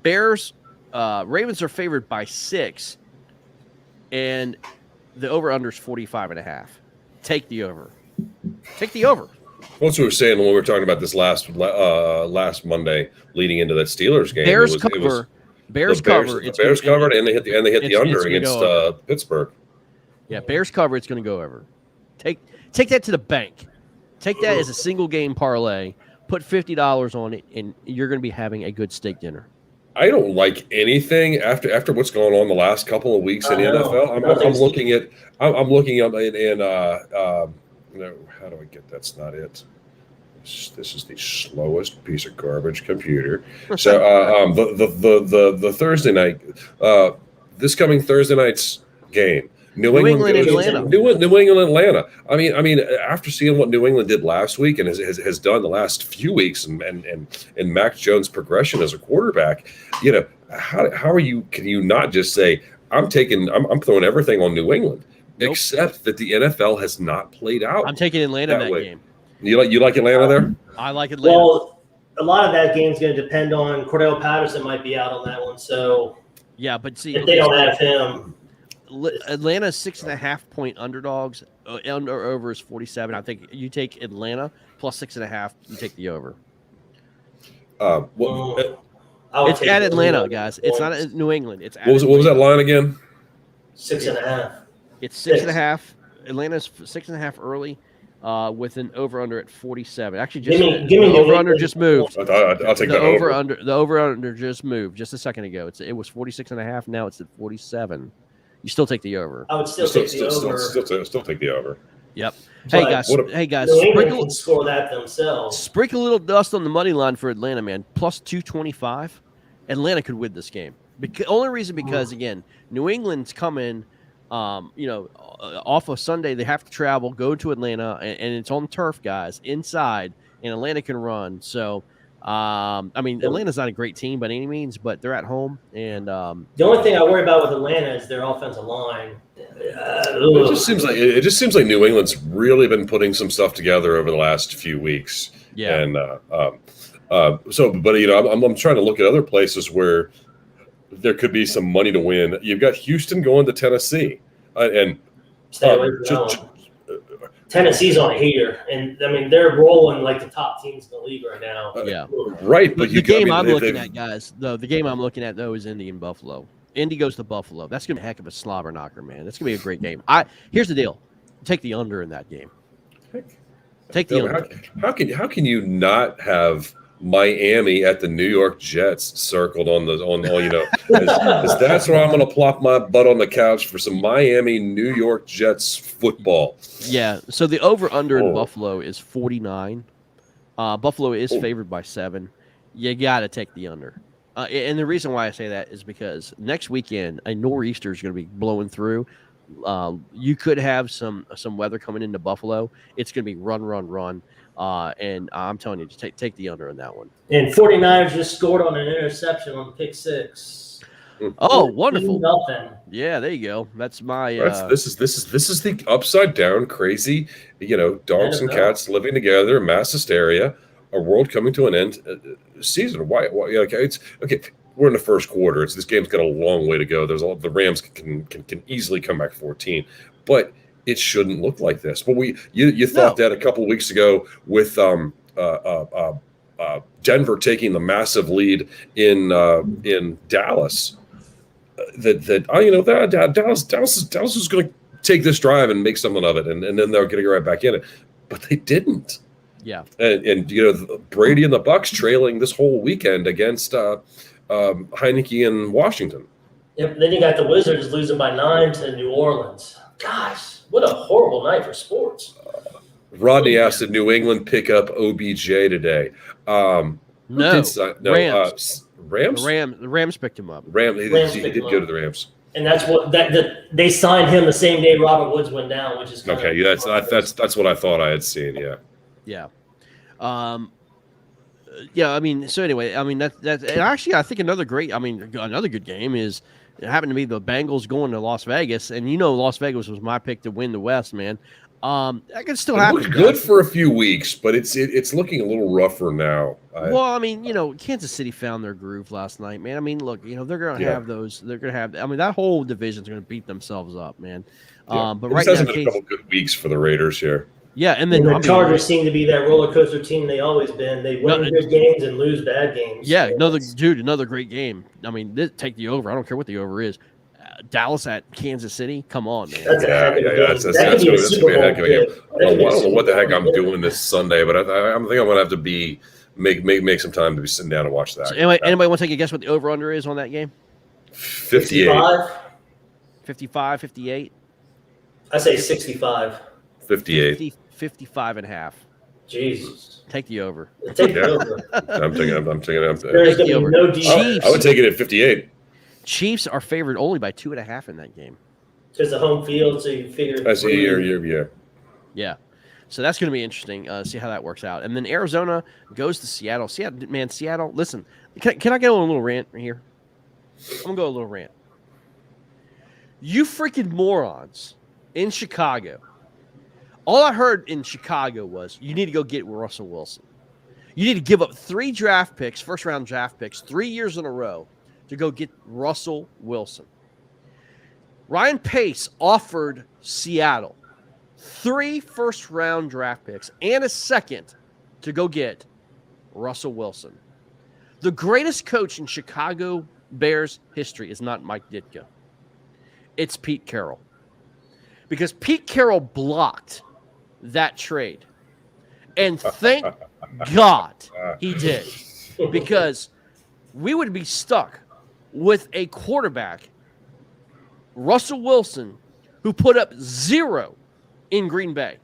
Ravens are favored by 6, and the over/under is 45.5. Take the over. Take the over. That's what we were saying when we were talking about this last Monday, leading into that Steelers game. Bears cover. Bears covered, and they hit the under against Pittsburgh. Yeah, Bears cover. It's going to go over. Take that to the bank. Take that as a single game parlay. Put $50 on it, and you're going to be having a good steak dinner. I don't like anything after what's going on the last couple of weeks in the NFL. I'm looking up in how do I get that's not it. This is the slowest piece of garbage computer. So the Thursday night, this coming Thursday night's game. New England, Atlanta. I mean, after seeing what New England did last week and has done the last few weeks, and Mac Jones' progression as a quarterback, how are you? Can you not just say I'm throwing everything on New England, except that the NFL has not played out. I'm taking Atlanta in that game. You like Atlanta there? I like Atlanta. Well, a lot of that game is going to depend on Cordell Patterson might be out on that one. So yeah, but see, if they don't have him. Atlanta's 6.5-point underdogs. Under over is 47. I think you take Atlanta plus 6.5. You take the over. It's at Atlanta, guys. It's not at New England. It's at what was that line again? 6.5. It's 6.5. Atlanta's 6.5 early, with an over under at 47. Actually, just give me over under just moved. I'll take the over under. The over under just moved just a second ago. It was 46.5. Now it's at 47. You still take the over. I would still take the over. Still take the over. Yep. But Hey guys, New England can score that themselves. Sprinkle a little dust on the money line for Atlanta, man. Plus 225. Atlanta could win this game. Only reason because again, New England's coming. Off of Sunday, they have to travel, go to Atlanta, and it's on turf, guys, inside, and Atlanta can run. So, Atlanta's not a great team by any means, but they're at home. And the only thing I worry about with Atlanta is their offensive line. It just seems like New England's really been putting some stuff together over the last few weeks. Yeah. And I'm trying to look at other places where there could be some money to win. You've got Houston going to Tennessee, and stay away from that one. Tennessee's on a heater, and they're rolling like the top teams in the league right now. Right. But the game I'm looking at, guys, the game I'm looking at though is Indy and Buffalo. Indy goes to Buffalo. That's gonna be a heck of a slobber knocker, man. That's gonna be a great game. Here's the deal: take the under in that game. Take the under. How can you not have Miami at the New York Jets circled because that's where I'm going to plop my butt on the couch for some Miami New York Jets football. Yeah. So the over under in Buffalo is 49. Buffalo is favored by 7. You got to take the under. And the reason why I say that is because next weekend a nor'easter is going to be blowing through. You could have some weather coming into Buffalo. It's going to be run. And I'm telling you, just take the under on that one. And 49ers just scored on an interception on pick 6. Oh, wonderful! Nothing. Yeah, there you go. That's my. This is the upside down, crazy. Dogs and cats living together, mass hysteria, a world coming to an end. Season. Why? It's okay. We're in the first quarter. This game's got a long way to go. The Rams can easily come back 14, but it shouldn't look like this. But you thought that a couple of weeks ago with Denver taking the massive lead in Dallas. Dallas is going to take this drive and make something of it, and then they're going to get right back in it. But they didn't. Yeah. And Brady and the Bucs trailing this whole weekend against Heineke and Washington. Yep. Then you got the Wizards losing by 9 to New Orleans. Gosh, what a horrible night for sports. Rodney asked, did New England pick up OBJ today? No. Rams. Rams? The Rams picked him up. He did go to the Rams. And that's what they signed him the same day Robert Woods went down, which is okay. That's what I thought I had seen. Yeah. Yeah. So anyway, that's and actually I think another good game is it happened to be the Bengals going to Las Vegas, and Las Vegas was my pick to win the West, man. That could still happen. It looked good for a few weeks, but it's looking a little rougher now. Kansas City found their groove last night, man. Look, they're going to have those. They're going to have. That whole division's going to beat themselves up, man. Yeah. But right now, now, been a couple good weeks for the Raiders here. Yeah, and then the Chargers seem to be that roller coaster team they always been. They win good games and lose bad games. Yeah, another great game. Take the over. I don't care what the over is. Dallas at Kansas City. Come on, man. That's going to be a heck of a game. I don't know what the heck I'm doing this Sunday, but I think I'm going to have to make some time to be sitting down and watch that. So anybody want to take a guess what the over under is on that game? 58. 55, 58. I say 65. 58. 55 and a half. Jesus. Take the over. Take the over. I'm taking There's going to be no defense. I would take it at 58. Chiefs are favored only by 2.5 in that game. Because the home field, so you figure. I see. Yeah. So that's going to be interesting. See how that works out. And then Arizona goes to Seattle. Seattle. Listen, can I go on a little rant here? I'm going to go a little rant. You freaking morons in Chicago. All I heard in Chicago was you need to go get Russell Wilson. You need to give up 3 draft picks, first-round draft picks, 3 years in a row to go get Russell Wilson. Ryan Pace offered Seattle 3 first-round draft picks and a second to go get Russell Wilson. The greatest coach in Chicago Bears history is not Mike Ditka. It's Pete Carroll. Because Pete Carroll blocked that trade. And thank God he did. Because we would be stuck with a quarterback Russell Wilson, who put up 0 in Green Bay.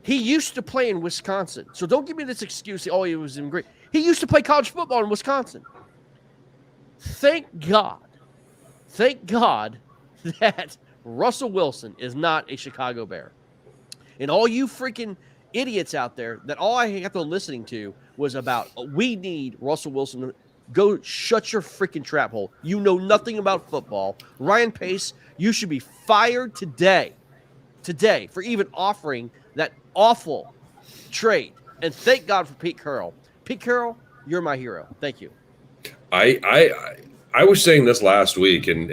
He used to play in Wisconsin. So don't give me this excuse, oh, he was in Green. He used to play college football in Wisconsin. Thank God that Russell Wilson is not a Chicago Bear. And all you freaking idiots out there that all I got to listening to was about, we need Russell Wilson to go shut your freaking trap hole. You know nothing about football. Ryan Pace, you should be fired today for even offering that awful trade. And thank God for Pete Carroll. Pete Carroll, you're my hero. Thank you. I was saying this last week, and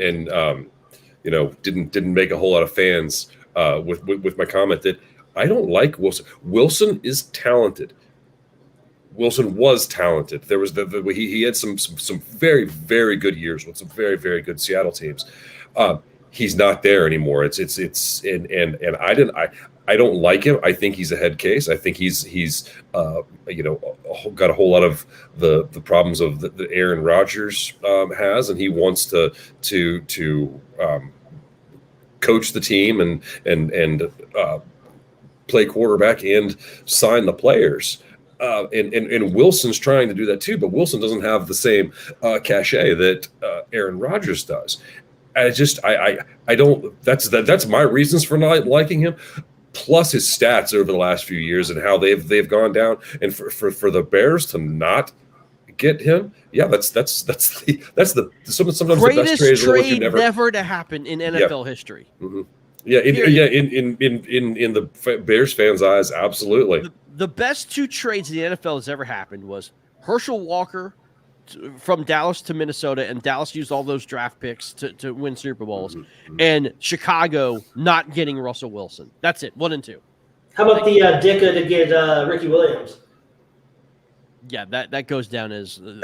didn't make a whole lot of fans with my comment that I don't like Wilson. Wilson is talented. Wilson was talented. There was he had some very, very good years with some very, very good Seattle teams. He's not there anymore. And I don't like him. I think he's a head case. I think he's got a whole lot of the problems of the Aaron Rodgers has, and he wants to coach the team and play quarterback and sign the players. And Wilson's trying to do that too, but Wilson doesn't have the same cachet that Aaron Rodgers does. I don't. That's my reasons for not liking him. Plus his stats over the last few years and how they've gone down, and for the Bears to not get him, yeah, that's sometimes greatest the best trade never to happen in NFL history. Mm-hmm. Yeah, in the Bears fans' eyes, absolutely. The best 2 trades the NFL has ever happened was Herschel Walker from Dallas to Minnesota, and Dallas used all those draft picks to win Super Bowls, and Chicago not getting Russell Wilson. That's it, 1 and 2. How about the Dicka to get Ricky Williams? Yeah, that goes down as the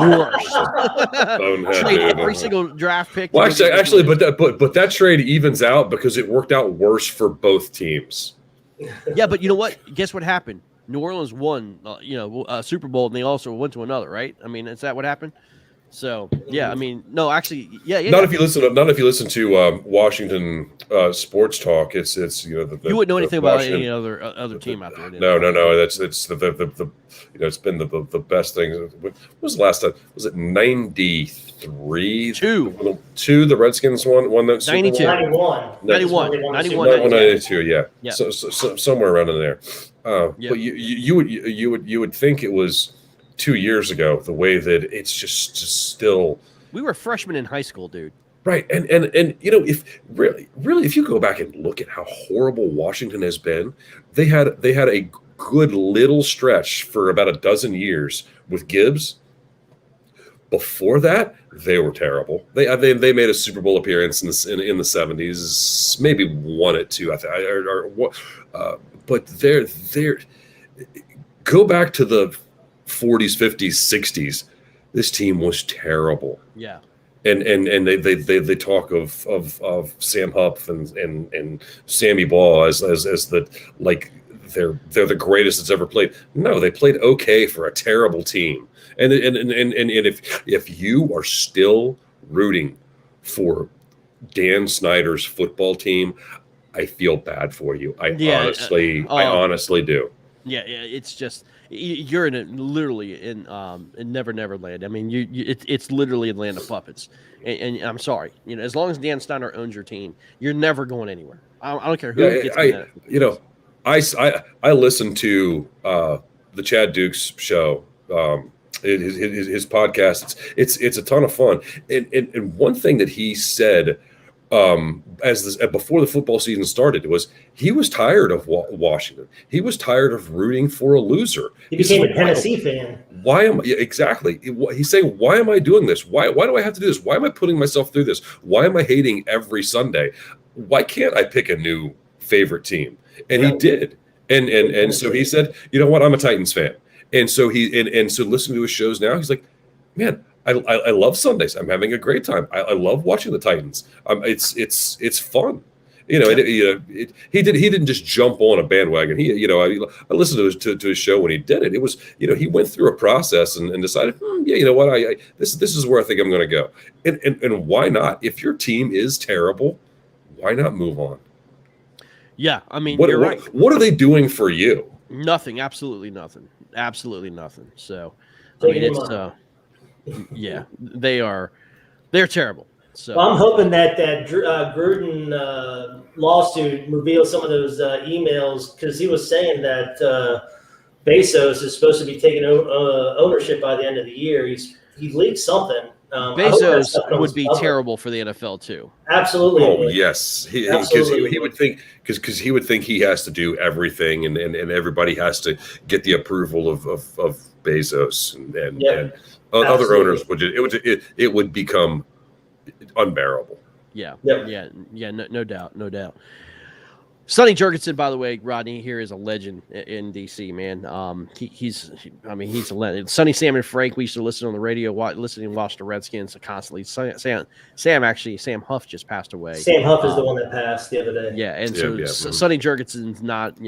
worst. Trade every single draft pick. Well, actually, but that trade evens out because it worked out worse for both teams. Yeah, but you know what? Guess what happened? New Orleans won, a Super Bowl, and they also went to another, right? I mean, is that what happened? So, yeah, I mean, no, actually, yeah. Not if you listen to Washington sports talk. It's you wouldn't know anything about any other team out there. No. It's it's been the best thing. When was the last time? Was it 93? 2. The Redskins won that Super 92. Bowl? 91. 92. Yeah. Yeah. So somewhere around in there. Yeah. But you would think it was 2 years ago, the way that it's just still. We were freshmen in high school, dude. Right, and if really if you go back and look at how horrible Washington has been, they had a good little stretch for about a dozen years with Gibbs. Before that, they were terrible. They made a Super Bowl appearance in the 70s, maybe won it too. But they're go back to the 40s, 50s, 60s. This team was terrible. Yeah. And they talk of Sam Huff and Sammy Baugh as the they're the greatest that's ever played. No, they played okay for a terrible team. And if you are still rooting for Dan Snyder's football team, I feel bad for you. I honestly do. Yeah, it's just you're literally in Never Never Land. I mean, it's literally a land of puppets. And I'm sorry, as long as Dan Snyder owns your team, you're never going anywhere. I don't care who gets in I listen to the Chad Dukes show, his podcast. It's a ton of fun. And one thing that he said before the football season started was he was tired of Washington. He was tired of rooting for a loser. He became a Tennessee fan. Exactly? He's saying, why am I doing this? Why do I have to do this? Why am I putting myself through this? Why am I hating every Sunday? Why can't I pick a new favorite team? And he did. And so he said, you know what? I'm a Titans fan. And so so listening to his shows now, he's like, man, I love Sundays. I'm having a great time. I love watching the Titans. It's fun. He didn't just jump on a bandwagon. I listened to his show when he did it. It was, he went through a process and decided, this is where I think I'm going to go. And why not? If your team is terrible, why not move on? Yeah, I mean, you're right. What are they doing for you? Nothing. Absolutely nothing. Absolutely nothing. So, I mean, it's they're terrible. So well, I'm hoping that Gruden lawsuit reveals some of those emails, because he was saying that Bezos is supposed to be taking ownership by the end of the year. He leaked something. Bezos would be terrible for the NFL too. Absolutely. Oh yes, because he would think he would think he has to do everything, and everybody has to get the approval of Bezos and other owners. It would become unbearable. Yeah. Yep. Yeah. No doubt. Sonny Jurgensen, by the way, Rodney here is a legend in DC, man. He's a legend. Sonny, Sam, and Frank, we used to listen on the radio, listening and watch the Redskins constantly. Sam Huff just passed away. Sam Huff is the one that passed the other day. Yeah, and Sonny Jurgensen's not,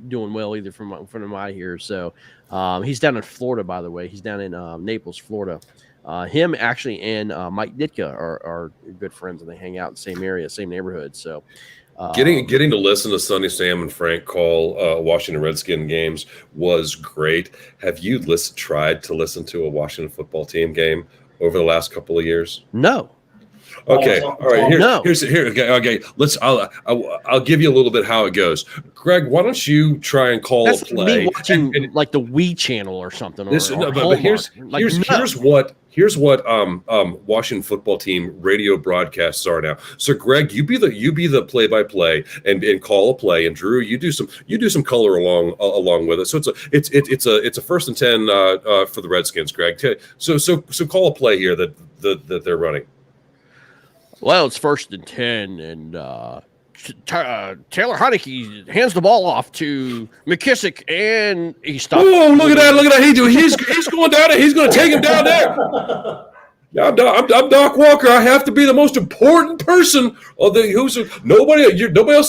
doing well either from what I hear. So he's down in Florida, by the way. He's down in Naples, Florida. Him actually and Mike Ditka are good friends, and they hang out in the same area, same neighborhood. So. Getting to listen to Sonny, Sam, and Frank call Washington Redskin games was great. Have you tried to listen to a Washington football team game over the last couple of years? No. Okay. All right. Okay. I'll give you a little bit how it goes. Greg, why don't you try and call a play? Me watching like the Wii channel or something. Here's what Washington football team radio broadcasts are now. So Greg, you be the play-by-play and call a play, and Drew, you do some color along with it. So it's a 1st and 10 for the Redskins, Greg. So call a play here that they're running. Well, it's 1st and 10, and Taylor Heineke hands the ball off to McKissick, and he stops. Oh, look at that! He's going down there. He's going to take him down there. I'm Doc Walker. I have to be the most important person nobody else is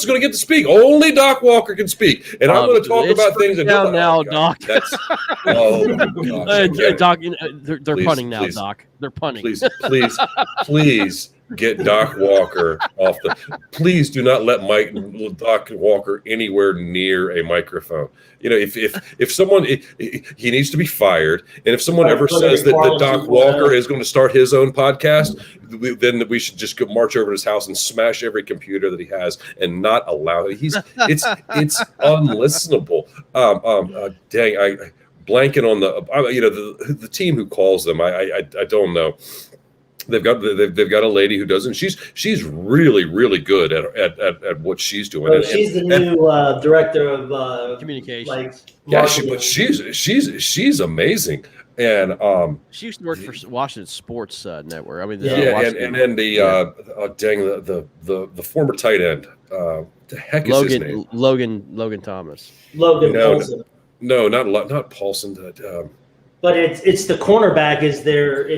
going to get to speak. Only Doc Walker can speak, and I'm going to talk about things. Now, Doc. Oh my God. Doc, they're punting now, please. Doc. They're punting. Please. Get Doc Walker off the. Please do not let Doc Walker anywhere near a microphone. If someone he needs to be fired, and if someone ever says that Doc Walker is going to start his own podcast, then we should just go march over to his house and smash every computer that he has and not allow it. It's unlistenable. Dang, I blanking on the team who calls them. I don't know. They've got a lady who does, and she's really, really good at what she's doing. She's the new director of communications. She's amazing, and she used to work for Washington Sports Network. I mean, and then the former tight end, the heck is his name? Logan Thomas. Paulson. No, not Paulson. But it's the cornerback is their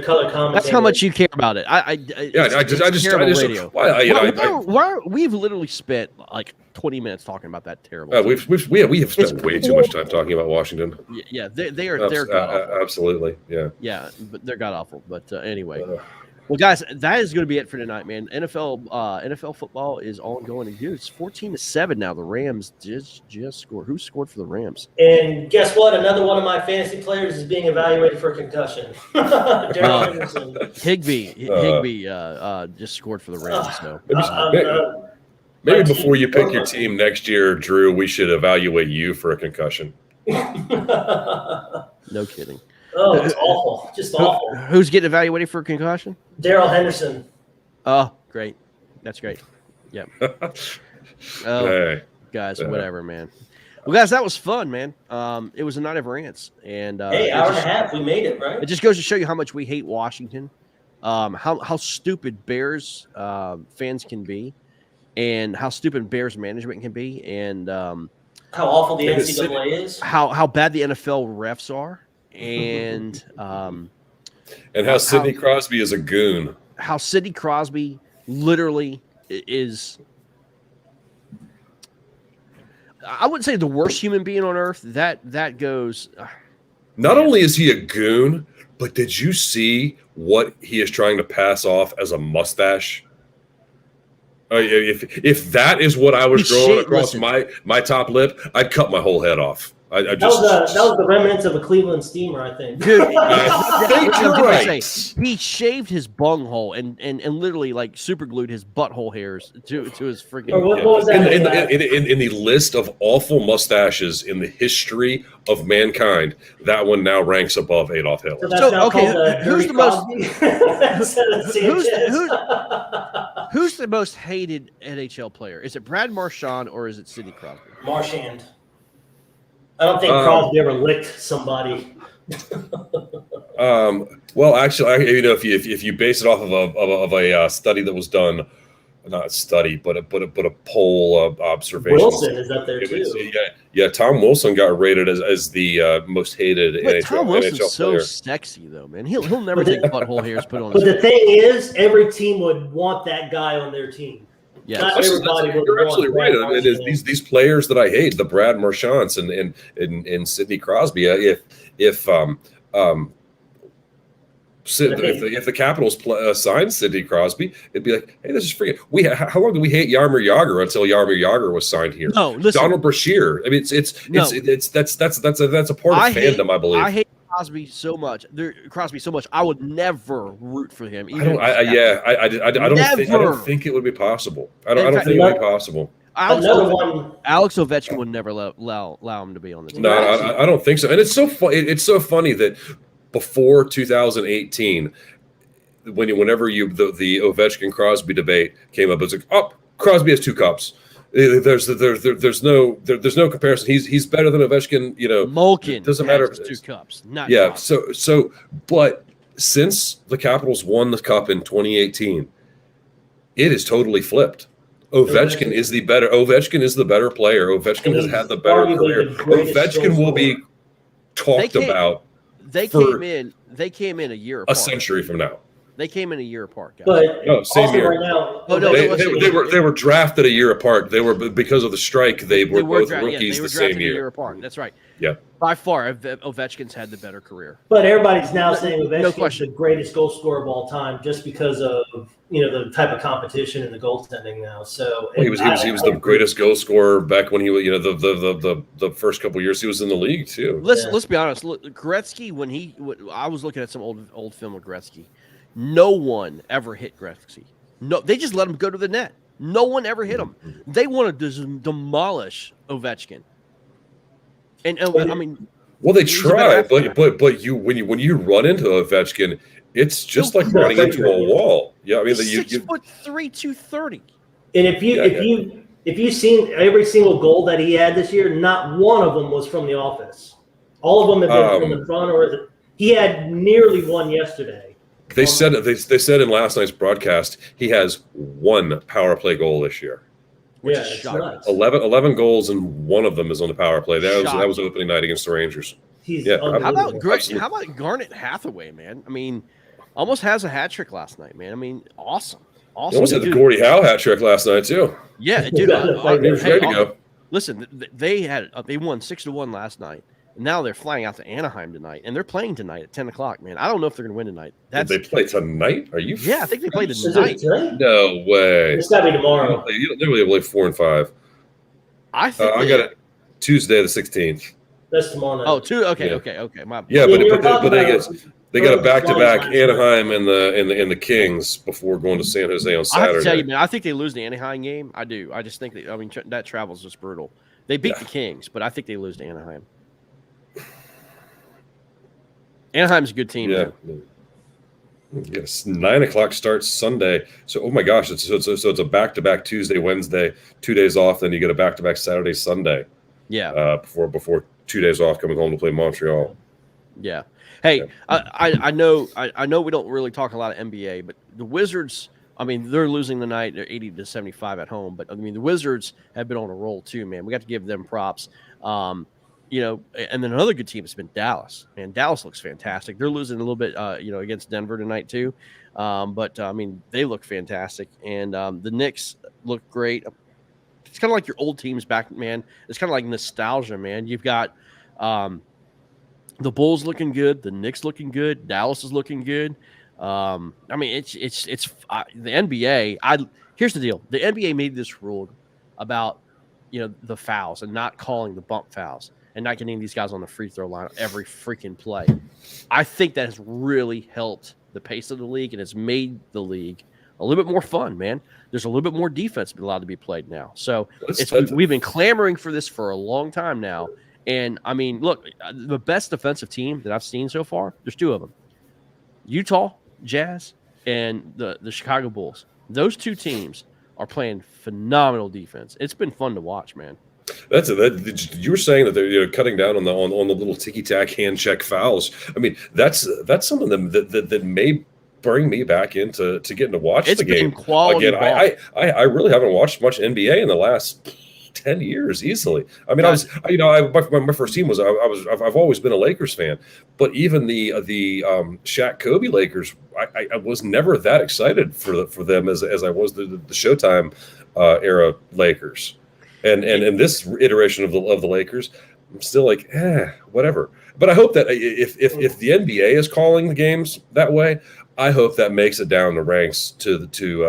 color commentator. That's how much you care about it. We've literally spent like 20 minutes talking about that terrible. We have spent way too much time talking about Washington. Yeah, they're god-awful. Absolutely. Yeah, but they're god awful. But anyway. Well, guys, that is going to be it for tonight, man. NFL football is ongoing, and dude, it's 14-7 now. The Rams just scored. Who scored for the Rams? And guess what? Another one of my fantasy players is being evaluated for concussion. Higbee just scored for the Rams. So maybe before you pick your team next year, Drew, we should evaluate you for a concussion. No kidding. Oh, it's awful. Just awful. Who's getting evaluated for a concussion? Daryl Henderson. Oh, great. That's great. Yep. Hey. Guys, whatever, man. Well, guys, that was fun, man. It was a night of rants. And hour and a half. We made it, right? It just goes to show you how much we hate Washington, how stupid Bears fans can be, and how stupid Bears management can be, and how awful the NCAA is. How bad the NFL refs are. And how Sidney Crosby is a goon. How Sidney Crosby literally is, I wouldn't say the worst human being on earth. That goes. Not only is he a goon, but did you see what he is trying to pass off as a mustache? If that is what I was growing across my top lip, I'd cut my whole head off. That was the remnants of a Cleveland steamer, I think. Dude, I think you're right. He shaved his bunghole and literally like super glued his butthole hairs to his freaking. What was that? In the list of awful mustaches in the history of mankind, that one now ranks above Adolf Hitler. Who's the most? Who's the most hated NHL player? Is it Brad Marchand or is it Sidney Crosby? Marchand. I don't think Crosby ever licked somebody. Well, actually, if you base it off of a study that was done, not a study, but a poll observation. Wilson is up there too. Yeah. Tom Wilson got rated as the most hated NHL Tom Wilson's NHL so player. sexy though, man. He'll never take butthole hairs put on. But the thing is, every team would want that guy on their team. Yeah, not everybody would. You're absolutely right. It is these players that I hate, the Brad Marchands and Sidney Crosby. If the Capitals signed Sidney Crosby, it'd be like, hey, this is freaking. How long did we hate Jaromir Jagr until Jaromir Jagr was signed here? No, listen, Donald Brashear. I mean, that's a part of fandom, I believe. I hate Crosby so much. I would never root for him. I don't think it would be possible. I don't think it would be possible. Alex Ovechkin would never allow him to be on the team. No, I don't think so. And it's so It's so funny that before 2018, whenever the Ovechkin Crosby debate came up, it's like, oh, Crosby has 2 cups. There's no comparison. He's better than Ovechkin. Malkin doesn't matter. 2 cups. But since the Capitals won the cup in 2018, it is totally flipped. Ovechkin is the better player. Ovechkin has had the better career. Ovechkin will be talked about. They came in a year apart. A century from now. They came in a year apart, guys. But same year. Right now, they were drafted a year apart. They were, because of the strike. They were both rookies the same year. A year apart. That's right. Yeah. By far, Ovechkin's had the better career. But everybody's now saying Ovechkin's the greatest goal scorer of all time, just because of the type of competition and the goaltending now. So he was the greatest goal scorer back when he was the first couple of years he was in the league too. Let's be honest. Look, Gretzky, I was looking at some old film of Gretzky. No one ever hit Gretzky. No, they just let him go to the net. No one ever hit him. They wanted to demolish Ovechkin. And I mean, well, they try, but when you run into Ovechkin, it's just like running into a wall. Yeah, I mean, 6'3", 230. And if you've seen every single goal that he had this year, not one of them was from the office. All of them have been from the front, he had nearly one yesterday. They said in last night's broadcast he has 1 power play goal this year. It's nuts. 11 goals and 1 of them is on the power play. That was opening night against the Rangers. How about Garnet Hathaway, man? I mean, almost has a hat trick last night, man. I mean, awesome. Almost had the Gordie Howe hat trick last night too. Yeah, dude. Ready to go. Listen, they won 6-1 last night. Now they're flying out to Anaheim tonight, and they're playing tonight at 10 o'clock, man. I don't know if they're going to win tonight. Did they play tonight? Are you? Yeah, I think they play tonight. No way. It's got to be tomorrow. They really play 4 and 5. I think I got it Tuesday the 16th. That's tomorrow night. Oh, okay. But they got a back-to-back Anaheim and the Kings before going to San Jose on Saturday. I have to tell you, man, I think they lose the Anaheim game. I do. I just think that travel's just brutal. They beat the Kings, but I think they lose to Anaheim. Anaheim's a good team. Yeah. Yes, 9 o'clock starts Sunday. So, oh my gosh, it's a back-to-back Tuesday, Wednesday, 2 days off. Then you get a back-to-back Saturday, Sunday. Yeah. Before 2 days off, coming home to play Montreal. Yeah. Hey, I know we don't really talk a lot of NBA, but the Wizards. I mean, they're losing the night. They're 80-75 at home, but I mean, the Wizards have been on a roll too, man. We got to give them props. and then another good team has been Dallas. And Dallas looks fantastic. They're losing a little bit, against Denver tonight too. But they look fantastic. And the Knicks look great. It's kind of like your old teams back, man. It's kind of like nostalgia, man. You've got the Bulls looking good, the Knicks looking good, Dallas is looking good. It's the NBA. Here's the deal: the NBA made this rule about the fouls and not calling the bump fouls and not getting these guys on the free throw line every freaking play. I think that has really helped the pace of the league and has made the league a little bit more fun, man. There's a little bit more defense allowed to be played now. So we've been clamoring for this for a long time now. And, look, the best defensive team that I've seen so far, there's two of them. Utah Jazz and the Chicago Bulls. Those two teams are playing phenomenal defense. It's been fun to watch, man. You were saying that they're cutting down on the little ticky-tack hand check fouls. That's something that may bring me back into getting to watch the game. It's been quality again. I really haven't watched much NBA in the last 10 years easily. My first team was I've always been a Lakers fan, but even the Shaq Kobe Lakers, I was never that excited for them as I was the Showtime era Lakers. And this iteration of the Lakers, I'm still like, whatever. But I hope that if the NBA is calling the games that way, I hope that makes it down the ranks to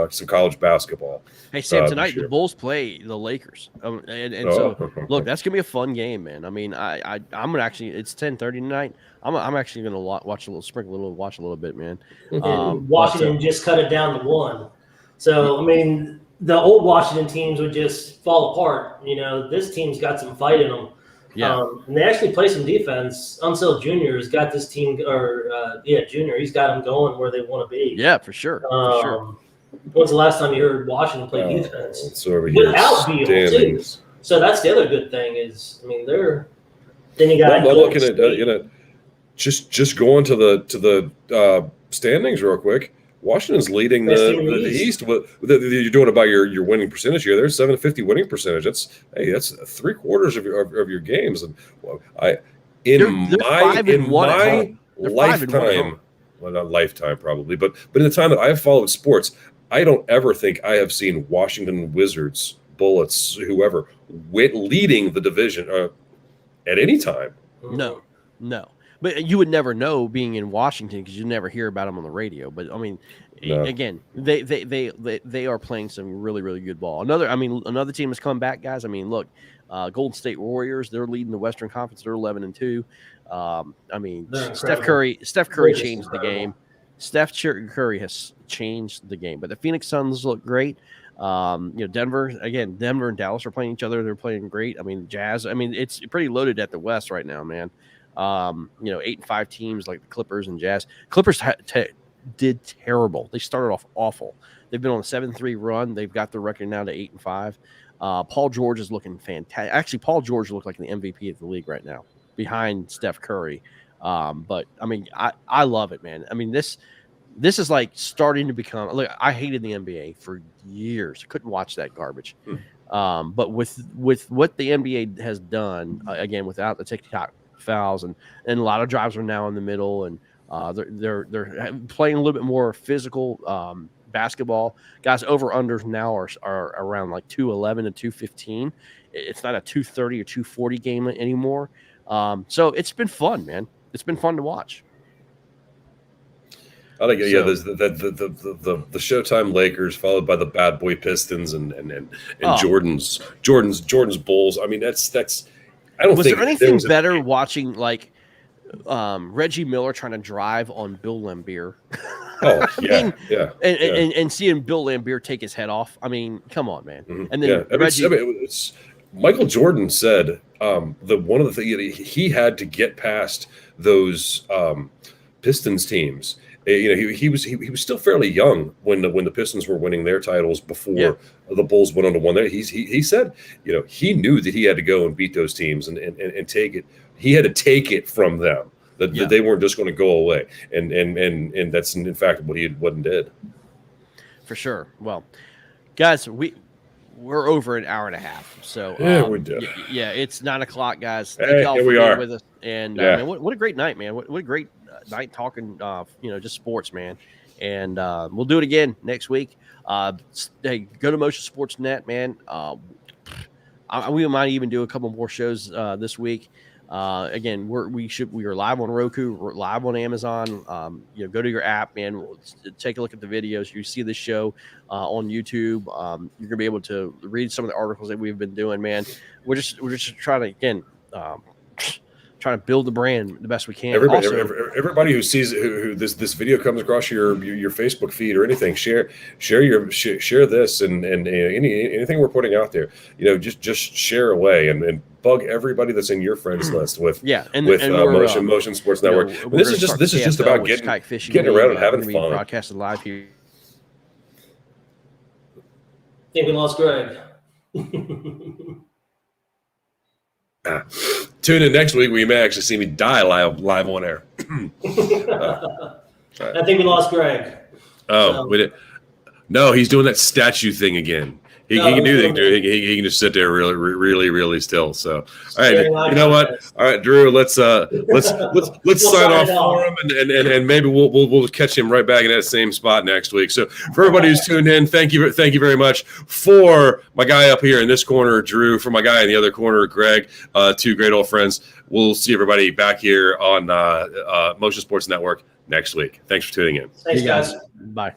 some college basketball. Hey, Sam, tonight the Bulls play the Lakers, so look, that's gonna be a fun game, man. I'm gonna actually. It's 10:30 tonight. I'm actually gonna watch a little bit, man. Washington just cut it down to 1. So the old Washington teams would just fall apart. This team's got some fight in them. Yeah. And they actually play some defense. Unseld Jr. has got this team, Junior, he's got them going where they want to be. Yeah, for sure. When's the last time you heard Washington play defense? It's over here. Without Beal, too. So that's the other good thing is, they're. Then you got. I'm looking at just going to the standings real quick. Washington's leading the East. You're doing about your winning percentage here. There's 750 winning percentage. That's 3/4 of your games. And in my lifetime, well, not lifetime probably, but in the time that I've followed sports, I don't ever think I have seen Washington Wizards, Bullets, whoever leading the division at any time. No. But you would never know being in Washington because you never hear about them on the radio. But again, they are playing some really, really good ball. Another team has come back, guys. Look, Golden State Warriors, they're leading the Western Conference. They're 11-2. Steph Curry changed the game. Steph Curry has changed the game. But the Phoenix Suns look great. Denver and Dallas are playing each other. They're playing great. Jazz. It's pretty loaded at the West right now, man. 8-5 teams like the Clippers and Jazz. Clippers did terrible. They started off awful. They've been on a 7-3 run. They've got their record now to 8-5. Paul George is looking fantastic. Actually, Paul George looked like the MVP of the league right now, behind Steph Curry. But I love it, man. This is like starting to become. Look, I hated the NBA for years. I couldn't watch that garbage. But with what the NBA has done, again, without the TikTok fouls and a lot of drives are now in the middle, and they're playing a little bit more physical basketball. Guys, over unders now are around like 211 and 215. It's not a 230 or 240 game anymore. So it's been fun, man. It's been fun to watch. I think there's the Showtime Lakers followed by the Bad Boy Pistons and Jordan's Bulls. That's. I don't. Was there anything better watching like Reggie Miller trying to drive on Bill Laimbeer? Oh yeah, and seeing Bill Laimbeer take his head off. Come on, man. Mm-hmm. And then Reggie. It's Michael Jordan said one of the things he had to get past those Pistons teams. He was still fairly young when the Pistons were winning their titles before the Bulls went on to win there. He said, he knew that he had to go and beat those teams and take it. He had to take it from them. That they weren't just going to go away. And that's in fact what he did. For sure. Well, guys, we're over an hour and a half. So Yeah, we do. Yeah, it's 9 o'clock, guys. Thank Hey, y'all here for we being are. with us. And Yeah. man, what a great night, man. What a great night talking, just sports, man. And we'll do it again next week. Hey, go to Motion Sports Net, man. We might even do a couple more shows this week. Again, we are live on Roku, we're live on Amazon. Go to your app, man. Take a look at the videos. You see the show on YouTube. You're gonna be able to read some of the articles that we've been doing, man. We're just trying to trying to build the brand the best we can. Everybody who sees who this video comes across your Facebook feed or anything, share this and anything we're putting out there. Just share away and bug everybody that's in your friends list with Motion Sports Network. This is just about getting around and having fun. Broadcasted live here. I think we lost Greg. Tune in next week where you may actually see me die live on air. I think we lost Greg. Oh, we did. No, he's doing that statue thing again. He can do that. He can just sit there really still. So, all right, you know what? All right, Drew, let's sign off for him, and maybe we'll catch him right back in that same spot next week. So, for everybody who's tuned in, thank you very much. For my guy up here in this corner, Drew. For my guy in the other corner, Greg. Two great old friends. We'll see everybody back here on Motion Sports Network next week. Thanks for tuning in. Thanks, guys. Bye.